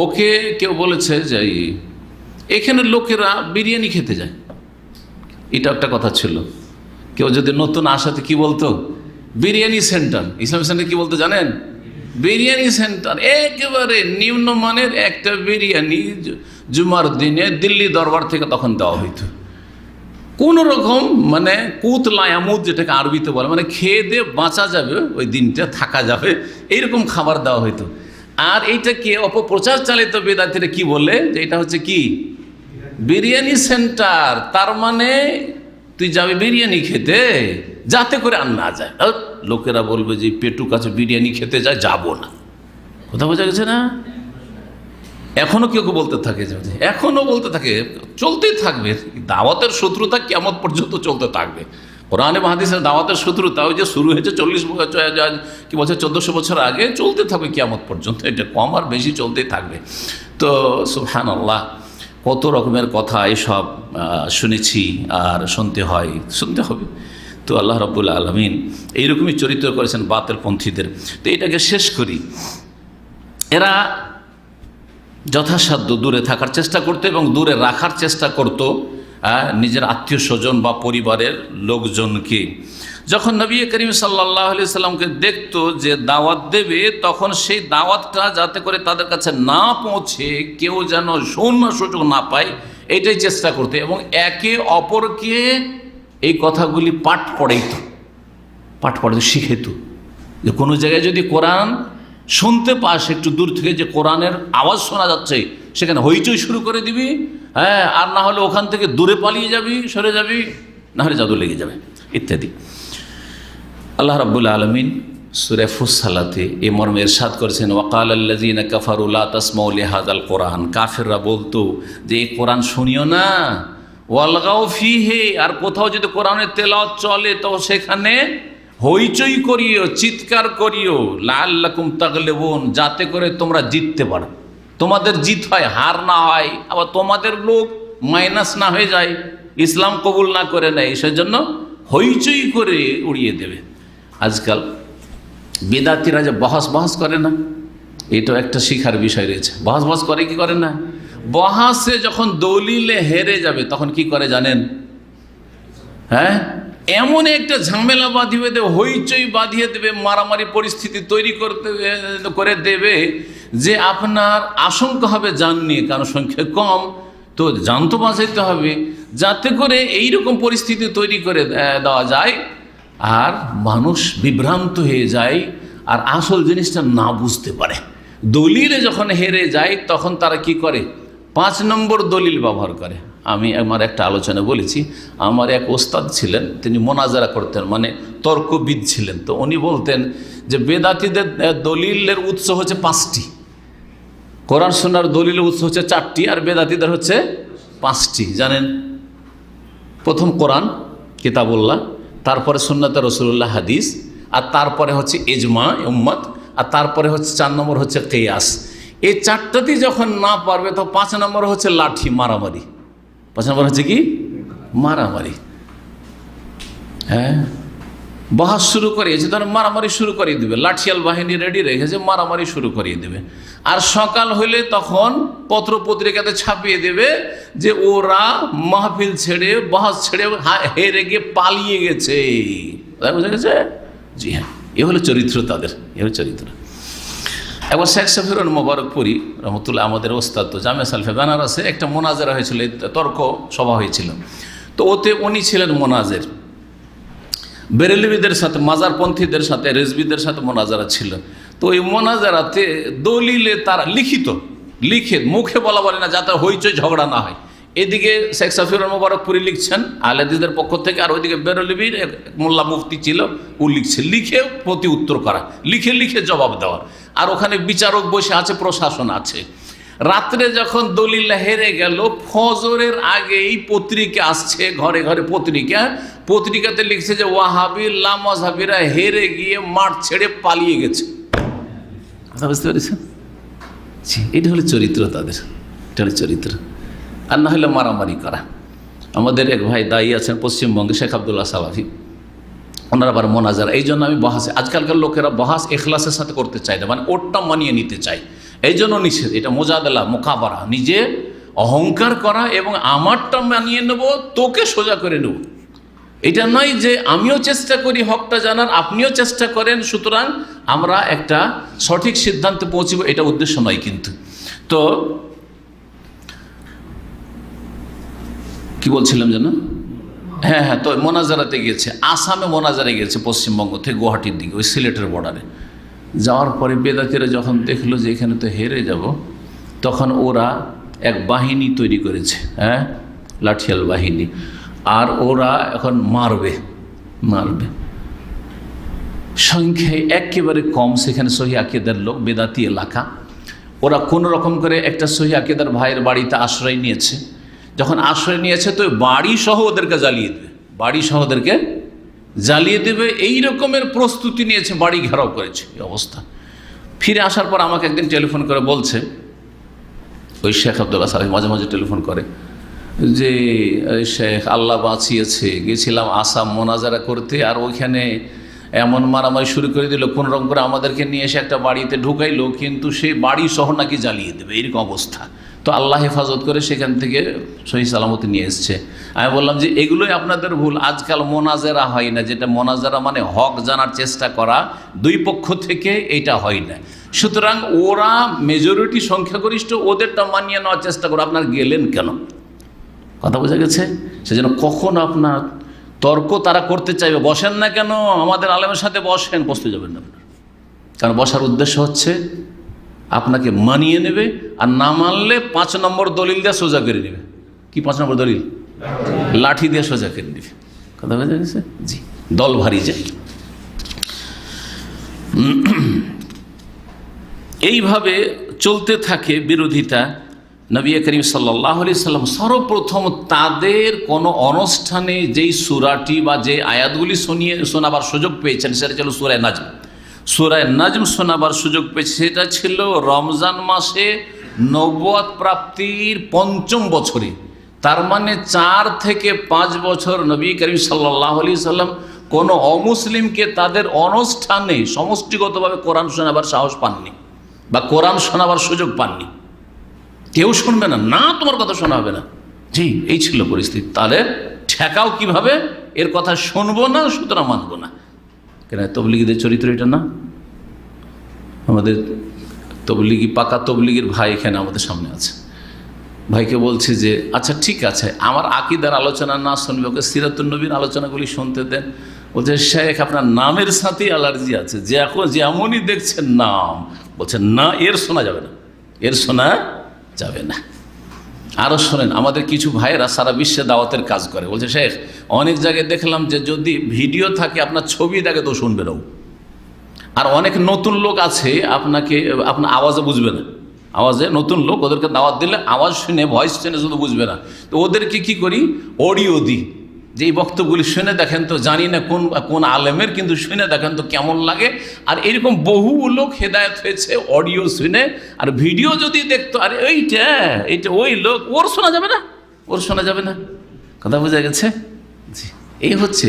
ওকে কেউ বলেছে যে এখানে লোকেরা বিরিয়ানি খেতে যায়, এটা একটা কথা ছিল। কেউ যদি নতুন আসাতে কি বলতো, বিরিয়ানি সেন্টার, ইসলামিক সেন্টার কি বলতো জানেন? বিরিয়ানি সেন্টার, একেবারে নিম্নমানের একটা বিরিয়ানি জুমার দিনে দিল্লি দরবার থেকে তখন দেওয়া হইতো। কোনো রকম মানে কুত লায়ামুদ, যেটাকে আরবিতে বলে, মানে খেয়ে দিয়ে বাঁচা যাবে, ওই দিনটা থাকা যাবে, এইরকম খাবার দেওয়া হইতো। আর এইটাকে অপপ্রচার চালিত বেদাতীরা কি বলে, যে এটা হচ্ছে কি বিরিয়ানি সেন্টার, তার মানে তুই যাবি বিরিয়ানি খেতে, যাতে করে আর না যায়। লোকেরা বলবে যে পেটু কাছে বিরিয়ানি খেতে যায়, যাবো না। কথা বোঝা গেছে না? এখনো কেউ কেউ বলতে থাকে, এখনো বলতে থাকে, চলতেই থাকবে। দাওয়াতের শত্রুতা কিয়ামত পর্যন্ত চলতে থাকবে। কোরআন এবং হাদিসের দাওয়াতের শত্রুতা ওই যে শুরু হয়েছে 1400 বছর আগে, চলতে থাকবে কিয়ামত পর্যন্ত। এটা কম আর বেশি চলতেই থাকবে। তো সুবহানাল্লাহ, কত রকমের কথা এসব শুনেছি আর শুনতে হবে। তো আল্লাহ রাব্বুল আলামিন এইরকমই চরিত্র করেছেন বাতিলপন্থীদের। তো এটাকে শেষ করি। এরা যথাসাধ্য দূরে থাকার চেষ্টা করতো এবং দূরে রাখার চেষ্টা করতো নিজের আত্মীয় স্বজন বা পরিবারের লোকজনকে। যখন নবী করিম সাল্লাল্লাহু আলাইহি সাল্লামকে দেখতো যে দাওয়াত দেবে, তখন সেই দাওয়াতটা যাতে করে তাদের কাছে না পৌঁছে, কেউ যেন শোনার সুযোগ না পায়, এটাই চেষ্টা করতো। এবং একে অপরকে এই কথাগুলি পাঠ পড়াইতো, শিখাইতো। যে কোনো জায়গায় যদি কোরআন শুনতে পাস একটু দূর থেকে, যে কোরআনের আওয়াজ শোনা যাচ্ছে, সেখানে হইচই শুরু করে দিবি। হ্যাঁ, আর না হলে ওখান থেকে দূরে পালিয়ে যাবি, সরে যাবি, না হলে জাদু লেগে যাবে ইত্যাদি। আল্লাহ রাব্বুল আলামিন সূরা ফুসসালাতে এই মর্মে ইরশাদ করেছেন, ওয়াকাল আল্লাযীনা কাফারু লা তাসমাউ লিহাযাল কোরআন। কাফেররা বলতো যে এই কোরআন শুনিও না, ওয়ালগাউ ফীহি, আর কোথাও যদি কোরআনের তেলাওয়াত চলে তো সেখানে হইচই করিও, চিৎকার করিও, লাআল্লাকুম তাগলিবুন, যাতে করে তোমরা জিততে পারো, তোমাদের জিত হয়, হার না হয়, আবার তোমাদের লোক মাইনাস না হয়ে যায়, ইসলাম কবুল না করে নেয়, সেজন্য হইচই করে উড়িয়ে দেবে। আজকাল বেদাতিরা যে বহাস করে না, এটাও একটা শিখার বিষয় রয়েছে। বহাস করে কি করে না? বহাসে যখন দলিলে হেরে যাবে তখন কি করে জানেন? হ্যাঁ, এমন একটা ঝামেলা বাঁধিয়ে দেবে, হইচই বাঁধিয়ে দেবে, মারামারি পরিস্থিতি তৈরি করে দেবে যে আপনার আশঙ্কা হবে জান নিয়ে, কারণ সংখ্যা কম, তো জান তো বাঁচাইতে হবে, যাতে করে এইরকম পরিস্থিতি তৈরি করে দেওয়া যায় আর মানুষ বিভ্রান্ত হয়ে যায় আর আসল জিনিসটা না বুঝতে পারে। দলিলে যখন হেরে যায় তখন তারা কি করে? 5 নম্বর দলিল ব্যবহার করে। আমি আমার একটা আলোচনা বলেছি, আমার এক ওস্তাদ ছিলেন, তিনি মোনাজারা করতেন, মানে তর্কবিদ ছিলেন। তো উনি বলতেন যে বেদাতিদের দলিলের উৎস হচ্ছে 5টি, কোরআন সুন্নাহর দলিলের উৎস হচ্ছে 4টি, আর বেদাতিদের হচ্ছে 5টি। জানেন? প্রথম কোরআন কিতাবুল্লাহ, তারপরে সুন্নাতে রাসূলুল্লাহ হাদিস, আর তারপরে হচ্ছে ইজমা উম্মত, আর তারপরে হচ্ছে 4 নম্বর হচ্ছে কিয়াস। এই 4টাতেই যখন না পারবে তো 5 নম্বর হচ্ছে লাঠি, মারামারি। 5 নম্বর হচ্ছে কি? মারামারি। হ্যাঁ, বহাস শুরু করিয়েছে, তখন মারামারি শুরু করিয়ে দেবে, লাঠিয়াল বাহিনী রেডি রেখেছে, মারামারি শুরু করিয়ে দেবে। আর সকাল হইলে তখন পত্র পত্রিকাতে ছাপিয়ে দেবে যে ওরা মাহফিল ছেড়ে, বহাস ছেড়ে হেরে গিয়ে পালিয়ে গেছে। বুঝা গেছে? জি হ্যাঁ, এ হলো চরিত্র তাদের, এ হলো চরিত্র। একবার শেখ শফিউর মোবারকপুরি রহমতুল্লাহ, আমাদের ওস্তাদ, তো জামিয়া সালফে বেনারসে একটা মোনাজারা হয়েছিল, তর্ক সভা হয়েছিল। তো ওতে উনি ছিলেন মোনাজের। বেরেলভিদের সাথে, মাজারপন্থীদের সাথে, রেজবিদের সাথে মোনাজারা ছিল। তো ওই মোনাজারাতে দলিলে তারা লিখে মুখে বলা বলে না, যাতে হইচই ঝগড়া না হয়। এদিকে শেখ শফিউর মোবারকপুরি লিখছেন আহলেদিসদের পক্ষ থেকে, আর ওইদিকে বেরেলভির এক মোল্লা মুফতি ছিল, ও লিখছে, লিখে প্রতি উত্তর করা, লিখে জবাব দেওয়া। আর ওখানে বিচারক বসে আছে, প্রশাসন আছে। রাত্রে যখন দলিল হেরে গেল, ফজরের আগেই পত্রিকা আসছে, ঘরে ঘরে পত্রিকাতে লিখছে যে ওয়াহাবি লামাজহাবিরা হেরে গিয়ে মাঠ ছেড়ে পালিয়ে গেছে। কথা বুঝতে পেরেছেন? এটা হলো চরিত্র তাদের, এটা হলো চরিত্র। আর না হলে মারামারি করা। আমাদের এক ভাই দায়ী আছেন পশ্চিমবঙ্গে, শেখ আবদুল্লাহ সালাফি, ওনারা আবার মোনাজারা। এই জন্য আমি বহাসে, আজকালকার লোকেরা বহাস এখলাসের সাথে করতে চায় না, মানে ওরটা মানিয়ে নিতে চায়, এই জন্য নিষেধ। এটা মোজাদালা, মোকাবারা, নিজে অহংকার করা এবং আমারটা মানিয়ে নেব, তোকে সোজা করে নেব। এটা নয় যে আমিও চেষ্টা করি হকটা জানার, আপনিও চেষ্টা করেন, সুতরাং আমরা একটা সঠিক সিদ্ধান্তে পৌঁছব, এটা উদ্দেশ্য নয় কিন্তু। তো কি বলছিলাম যেন? হ্যাঁ, তো মোনাজারাতে গিয়েছে, আসামে মোনাজারে গিয়েছে, পশ্চিমবঙ্গ থেকে গুয়াহাটির দিকে, ওই সিলেটের বর্ডারে। যাওয়ার পরে বেদাতিরা যখন দেখলো যে এখানে তো হেরে যাব, তখন ওরা এক বাহিনী তৈরি করেছে, হ্যাঁ, লাঠিয়াল বাহিনী। আর ওরা এখন মারবে সংখ্যায় একেবারে কম সেখানে সহি আকিদার লোক, বেদাতি এলাকা। ওরা কোনো রকম করে একটা সহি আকিদার ভাইয়ের বাড়িতে আশ্রয় নিয়েছে। যখন আশ্রয় নিয়েছে তো বাড়ি সহ ওদেরকে জ্বালিয়ে দেবে, এই রকমের প্রস্তুতি নিয়েছে, বাড়ি ঘেরাও করেছে। এই অবস্থা। ফিরে আসার পর আমাকে একদিন টেলিফোন করে বলছে, ওই শেখ আব্দুল্লাহ সালেহ মাঝে মাঝে টেলিফোন করে যে শেখ আল্লাহ বাঁচিয়েছে, গেছিলাম আসাম মোনাজারা করতে, আর ওইখানে এমন মারামারি শুরু করে দিল, কোনোরকম করে আমাদেরকে নিয়ে এসে একটা বাড়িতে ঢুকাইলো, কিন্তু সেই বাড়ি সহ নাকি জ্বালিয়ে দেবে, এরকম অবস্থা। তো আল্লাহ হেফাজত করে সেখান থেকে সহি সালামতি নিয়ে এসছে। আমি বললাম যে এগুলোই আপনাদের ভুল। আজকাল মোনাজারা হয় না, যেটা মোনাজারা মানে হক জানার চেষ্টা করা, দুই পক্ষ থেকে এটা হয় না। সুতরাং ওরা মেজরিটি সংখ্যাগরিষ্ঠ, ওদেরটা মানিয়ে নেওয়ার চেষ্টা করে। আপনার গেলেন কেন? কথা বোঝা গেছে? সেজন্য কখন আপনার তর্ক তারা করতে চাইবে, বসেন না কেন, আমাদের আলেমের সাথে বসেন, বসতে যাবেন না আপনার। কারণ বসার উদ্দেশ্য হচ্ছে আপনাকে মানিয়ে নেবে, আর না মানলে 5 নম্বর দলিল দিয়ে সোজা করে নেবে। কি 5 নম্বর দলিল? লাঠি দিয়ে সোজা করে নেবে। কথা বোঝা গেছে? জি, দল ভারী যায়। এইভাবে চলতে থাকে বিরোধিতা। নবী করিম সাল্লাল্লাহু আলাইহি সাল্লাম সর্বপ্রথম তাদের কোনো অনুষ্ঠানে যেই সূরাটি বা যে আয়াতগুলি শোনাবার সুযোগ পেয়েছেন, সেটা ছিল সূরায়ে নাজম। সূরায়ে নাজম শোনাবার সুযোগ পেয়েছে, সেটা ছিল রমজান মাসে নবুয়ত প্রাপ্তির 5ম বছরে। তার মানে 4 থেকে 5 বছর নবী করিম সাল্লাল্লাহু আলাইহি সাল্লাম কোনো অমুসলিমকে তাদের অনুষ্ঠানে সমষ্টিগতভাবে কোরআন শোনাবার সাহস পাননি, বা কোরআন শোনাবার সুযোগ পাননি। কেউ শুনবে না, না তোমার কথা শোনা হবে না। জি, এই ছিল পরিস্থিতি। তাহলে ঠেকাও কিভাবে? এর কথা শুনবো না, সুতরাং মানবো না। কেন? তবলিগীদের চরিত্র এটা না? আমাদের তবলিগি, পাকা তবলিগির ভাই এখানে আমাদের সামনে আছে। ভাইকে বলছে যে আচ্ছা ঠিক আছে, আমার আকিদার আলোচনা না শুনবে, ওকে সিরাতুন নবীর আলোচনাগুলি শুনতে দেন। বলছে শেখ আপনার নামের সাথেই অ্যালার্জি আছে, যে এখন যেমনই দেখছেন নাম, বলছেন না, এর শোনা যাবে না, এর শোনা যাবে না। আরও শোনেন, আমাদের কিছু ভাইয়েরা সারা বিশ্বে দাওয়াতের কাজ করে। বলছে শেখ অনেক জায়গায় দেখলাম যে যদি ভিডিও থাকে, আপনার ছবি দেখে তো শুনবে না। আর অনেক নতুন লোক আছে, আপনার আওয়াজে বুঝবে না, আওয়াজে নতুন লোক, ওদেরকে দাওয়াত দিলে আওয়াজ শুনে, ভয়েস শুনে শুধু বুঝবে না। তো ওদেরকে কি করি, অডিও দিই, যে এই বক্তব্যগুলি শুনে দেখেন তো, জানি না কোন আলেমের, কিন্তু শুনে দেখেন তো কেমন লাগে। আর এরকম বহু লোক হেদায়েত হয়েছে অডিও শুনে। আর ভিডিও যদি দেখতো, আরে এইটা ওই লোক, ওর শোনা যাবে না। কথা বোঝা গেছে? জি, এই হচ্ছে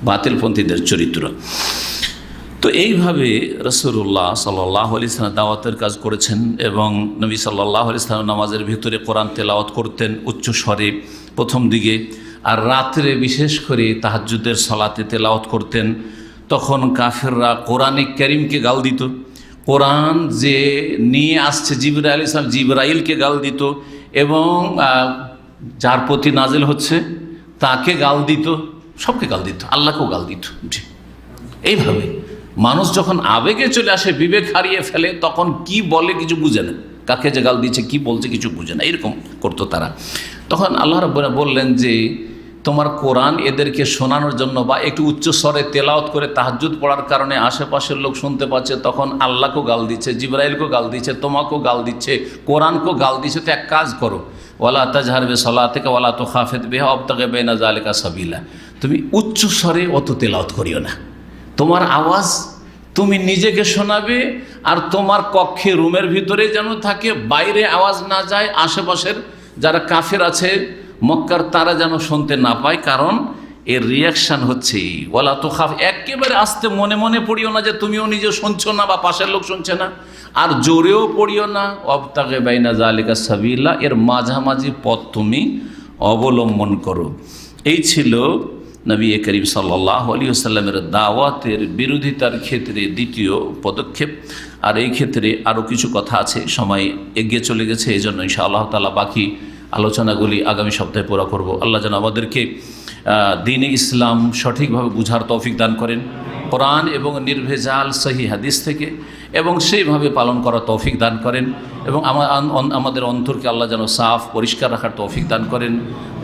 বাতিলপন্থীদের চরিত্র। তো এইভাবে রাসূলুল্লাহ সাল্লাল্লাহু আলাইহি ওয়াসাল্লাম দাওয়াতের কাজ করেছেন, এবং নবী সাল্লাল্লাহু আলাইহি ওয়াসাল্লাম নামাজের ভিতরে কোরআন তেলাওয়াত করতেন উচ্চ স্বরে প্রথম দিকে, আর রাত্রে বিশেষ করে তাহাজ্জুদের সালাতে তেলাওয়াত করতেন। তখন কাফেররা কোরআনে কারীমকে গাল দিত, কোরআন যে নিয়ে আসছে জিবরাইল আলাইহিস সালাম, জিবরাইলকে গাল দিত, এবং যার প্রতি নাজিল হচ্ছে তাকে গাল দিত, সবকে গাল দিত, আল্লাহকেও গাল দিত। জি, এইভাবে মানুষ যখন আবেগে চলে আসে, বিবেক হারিয়ে ফেলে, তখন কি বলে কিছু বুঝে না, কাকে যে গাল দিচ্ছে, কি বলছে কিছু বুঝে না, এরকম করতো তারা। তখন আল্লাহ রাব্বুল বললেন যে তোমার কোরআন এদেরকে শোনানোর জন্য, বা একটু উচ্চ স্বরে তেলাওয়াত করে তাহাজ্জুদ পড়ার কারণে আশেপাশের লোক শুনতে পাচ্ছে, তখন আল্লাহকেও গাল দিচ্ছে, জিবরাইলকেও গাল দিচ্ছে, তোমাকেও গাল দিচ্ছে, কোরআনকেও গাল দিচ্ছে। তো এক কাজ করো, ওয়ালা তাজহার বিসলাতিকা ওয়ালা তুখাফিত বিহা ওয়াবতাগি বাইনা যালিকা সাবিলা, তুমি উচ্চ স্বরে অত তেলাওয়াত করিও না। তোমার আওয়াজ তুমি নিজেকে শোনাবে, আর তোমার কক্ষে, রুমের ভিতরে যেন থাকে, বাইরে আওয়াজ না যায়, আশেপাশের যারা কাফের আছে মক্কার, তারা যেন শুনতে না পায়। কারণ এর রিয়াকশান হচ্ছে ওয়ালা তুখাফ, একেবারে আস্তে মনে মনে পড়িও না যে তুমিও নিজে শুনছো না বা পাশের লোক শুনছে না, আর জোরেও পড়িও না। ওয়াবতাগি বাইনা যালিকা সাবিলা, এর মাঝামাঝি পথ তুমি অবলম্বন করো। এই ছিল নবী করিম সাল্লাল্লাহু আলাইহি ওয়াসাল্লামের দাওয়াতের বিরোধিতার ক্ষেত্রে দ্বিতীয় পদক্ষেপ। আর এই ক্ষেত্রে আরও কিছু কথা আছে, সময় এগিয়ে চলে গেছে, এই জন্য ইনশাআল্লাহ তাআলা বাকি আলোচনাগুলি আগামী সপ্তাহে পুরা করব। আল্লাহ যেন আমাদেরকে দ্বীন ইসলাম সঠিকভাবে বুঝার তৌফিক দান করেন, কোরআন এবং নির্ভেজাল সহি হাদিস থেকে এবং সেইভাবে পালন করার তৌফিক দান করেন এবং আমাদের অন্তরকে আল্লাহ যেন সাফ পরিষ্কার রাখার তৌফিক দান করেন।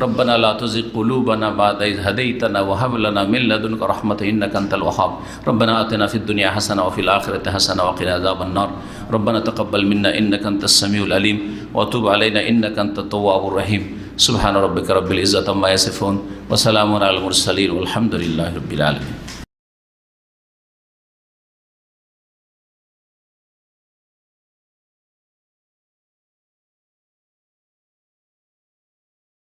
রব্বানা লা তুযিগ কুলুবানা বা'দা ইয হাদাইতানা ওয়া হাব লানা মিন লাদুনকা রাহমাতান ইন্নাকা আনতাল ওয়াহ্হাব। রব্বানা আতিনা ফিদ দুনিয়া হাসানাহ ওয়া ফিল আখিরাতি হাসানাহ ওয়া কিনা আযাবান নার। রব্বানা তাকাব্বাল মিন্না ইন্নাকা আনতাস সামিউল আলিম ওয়া তুব আলাইনা ইন্নাকা আনতাত তাওয়াবুর রহিম। সুবহানা রাব্বিকা রাব্বিল ইজ্জাতি আম্মা ইয়াসিফুন ওয়া সালামুন আলাল মুরসালিন ওয়াল হামদুলিল্লাহি রাব্বিল আলামিন।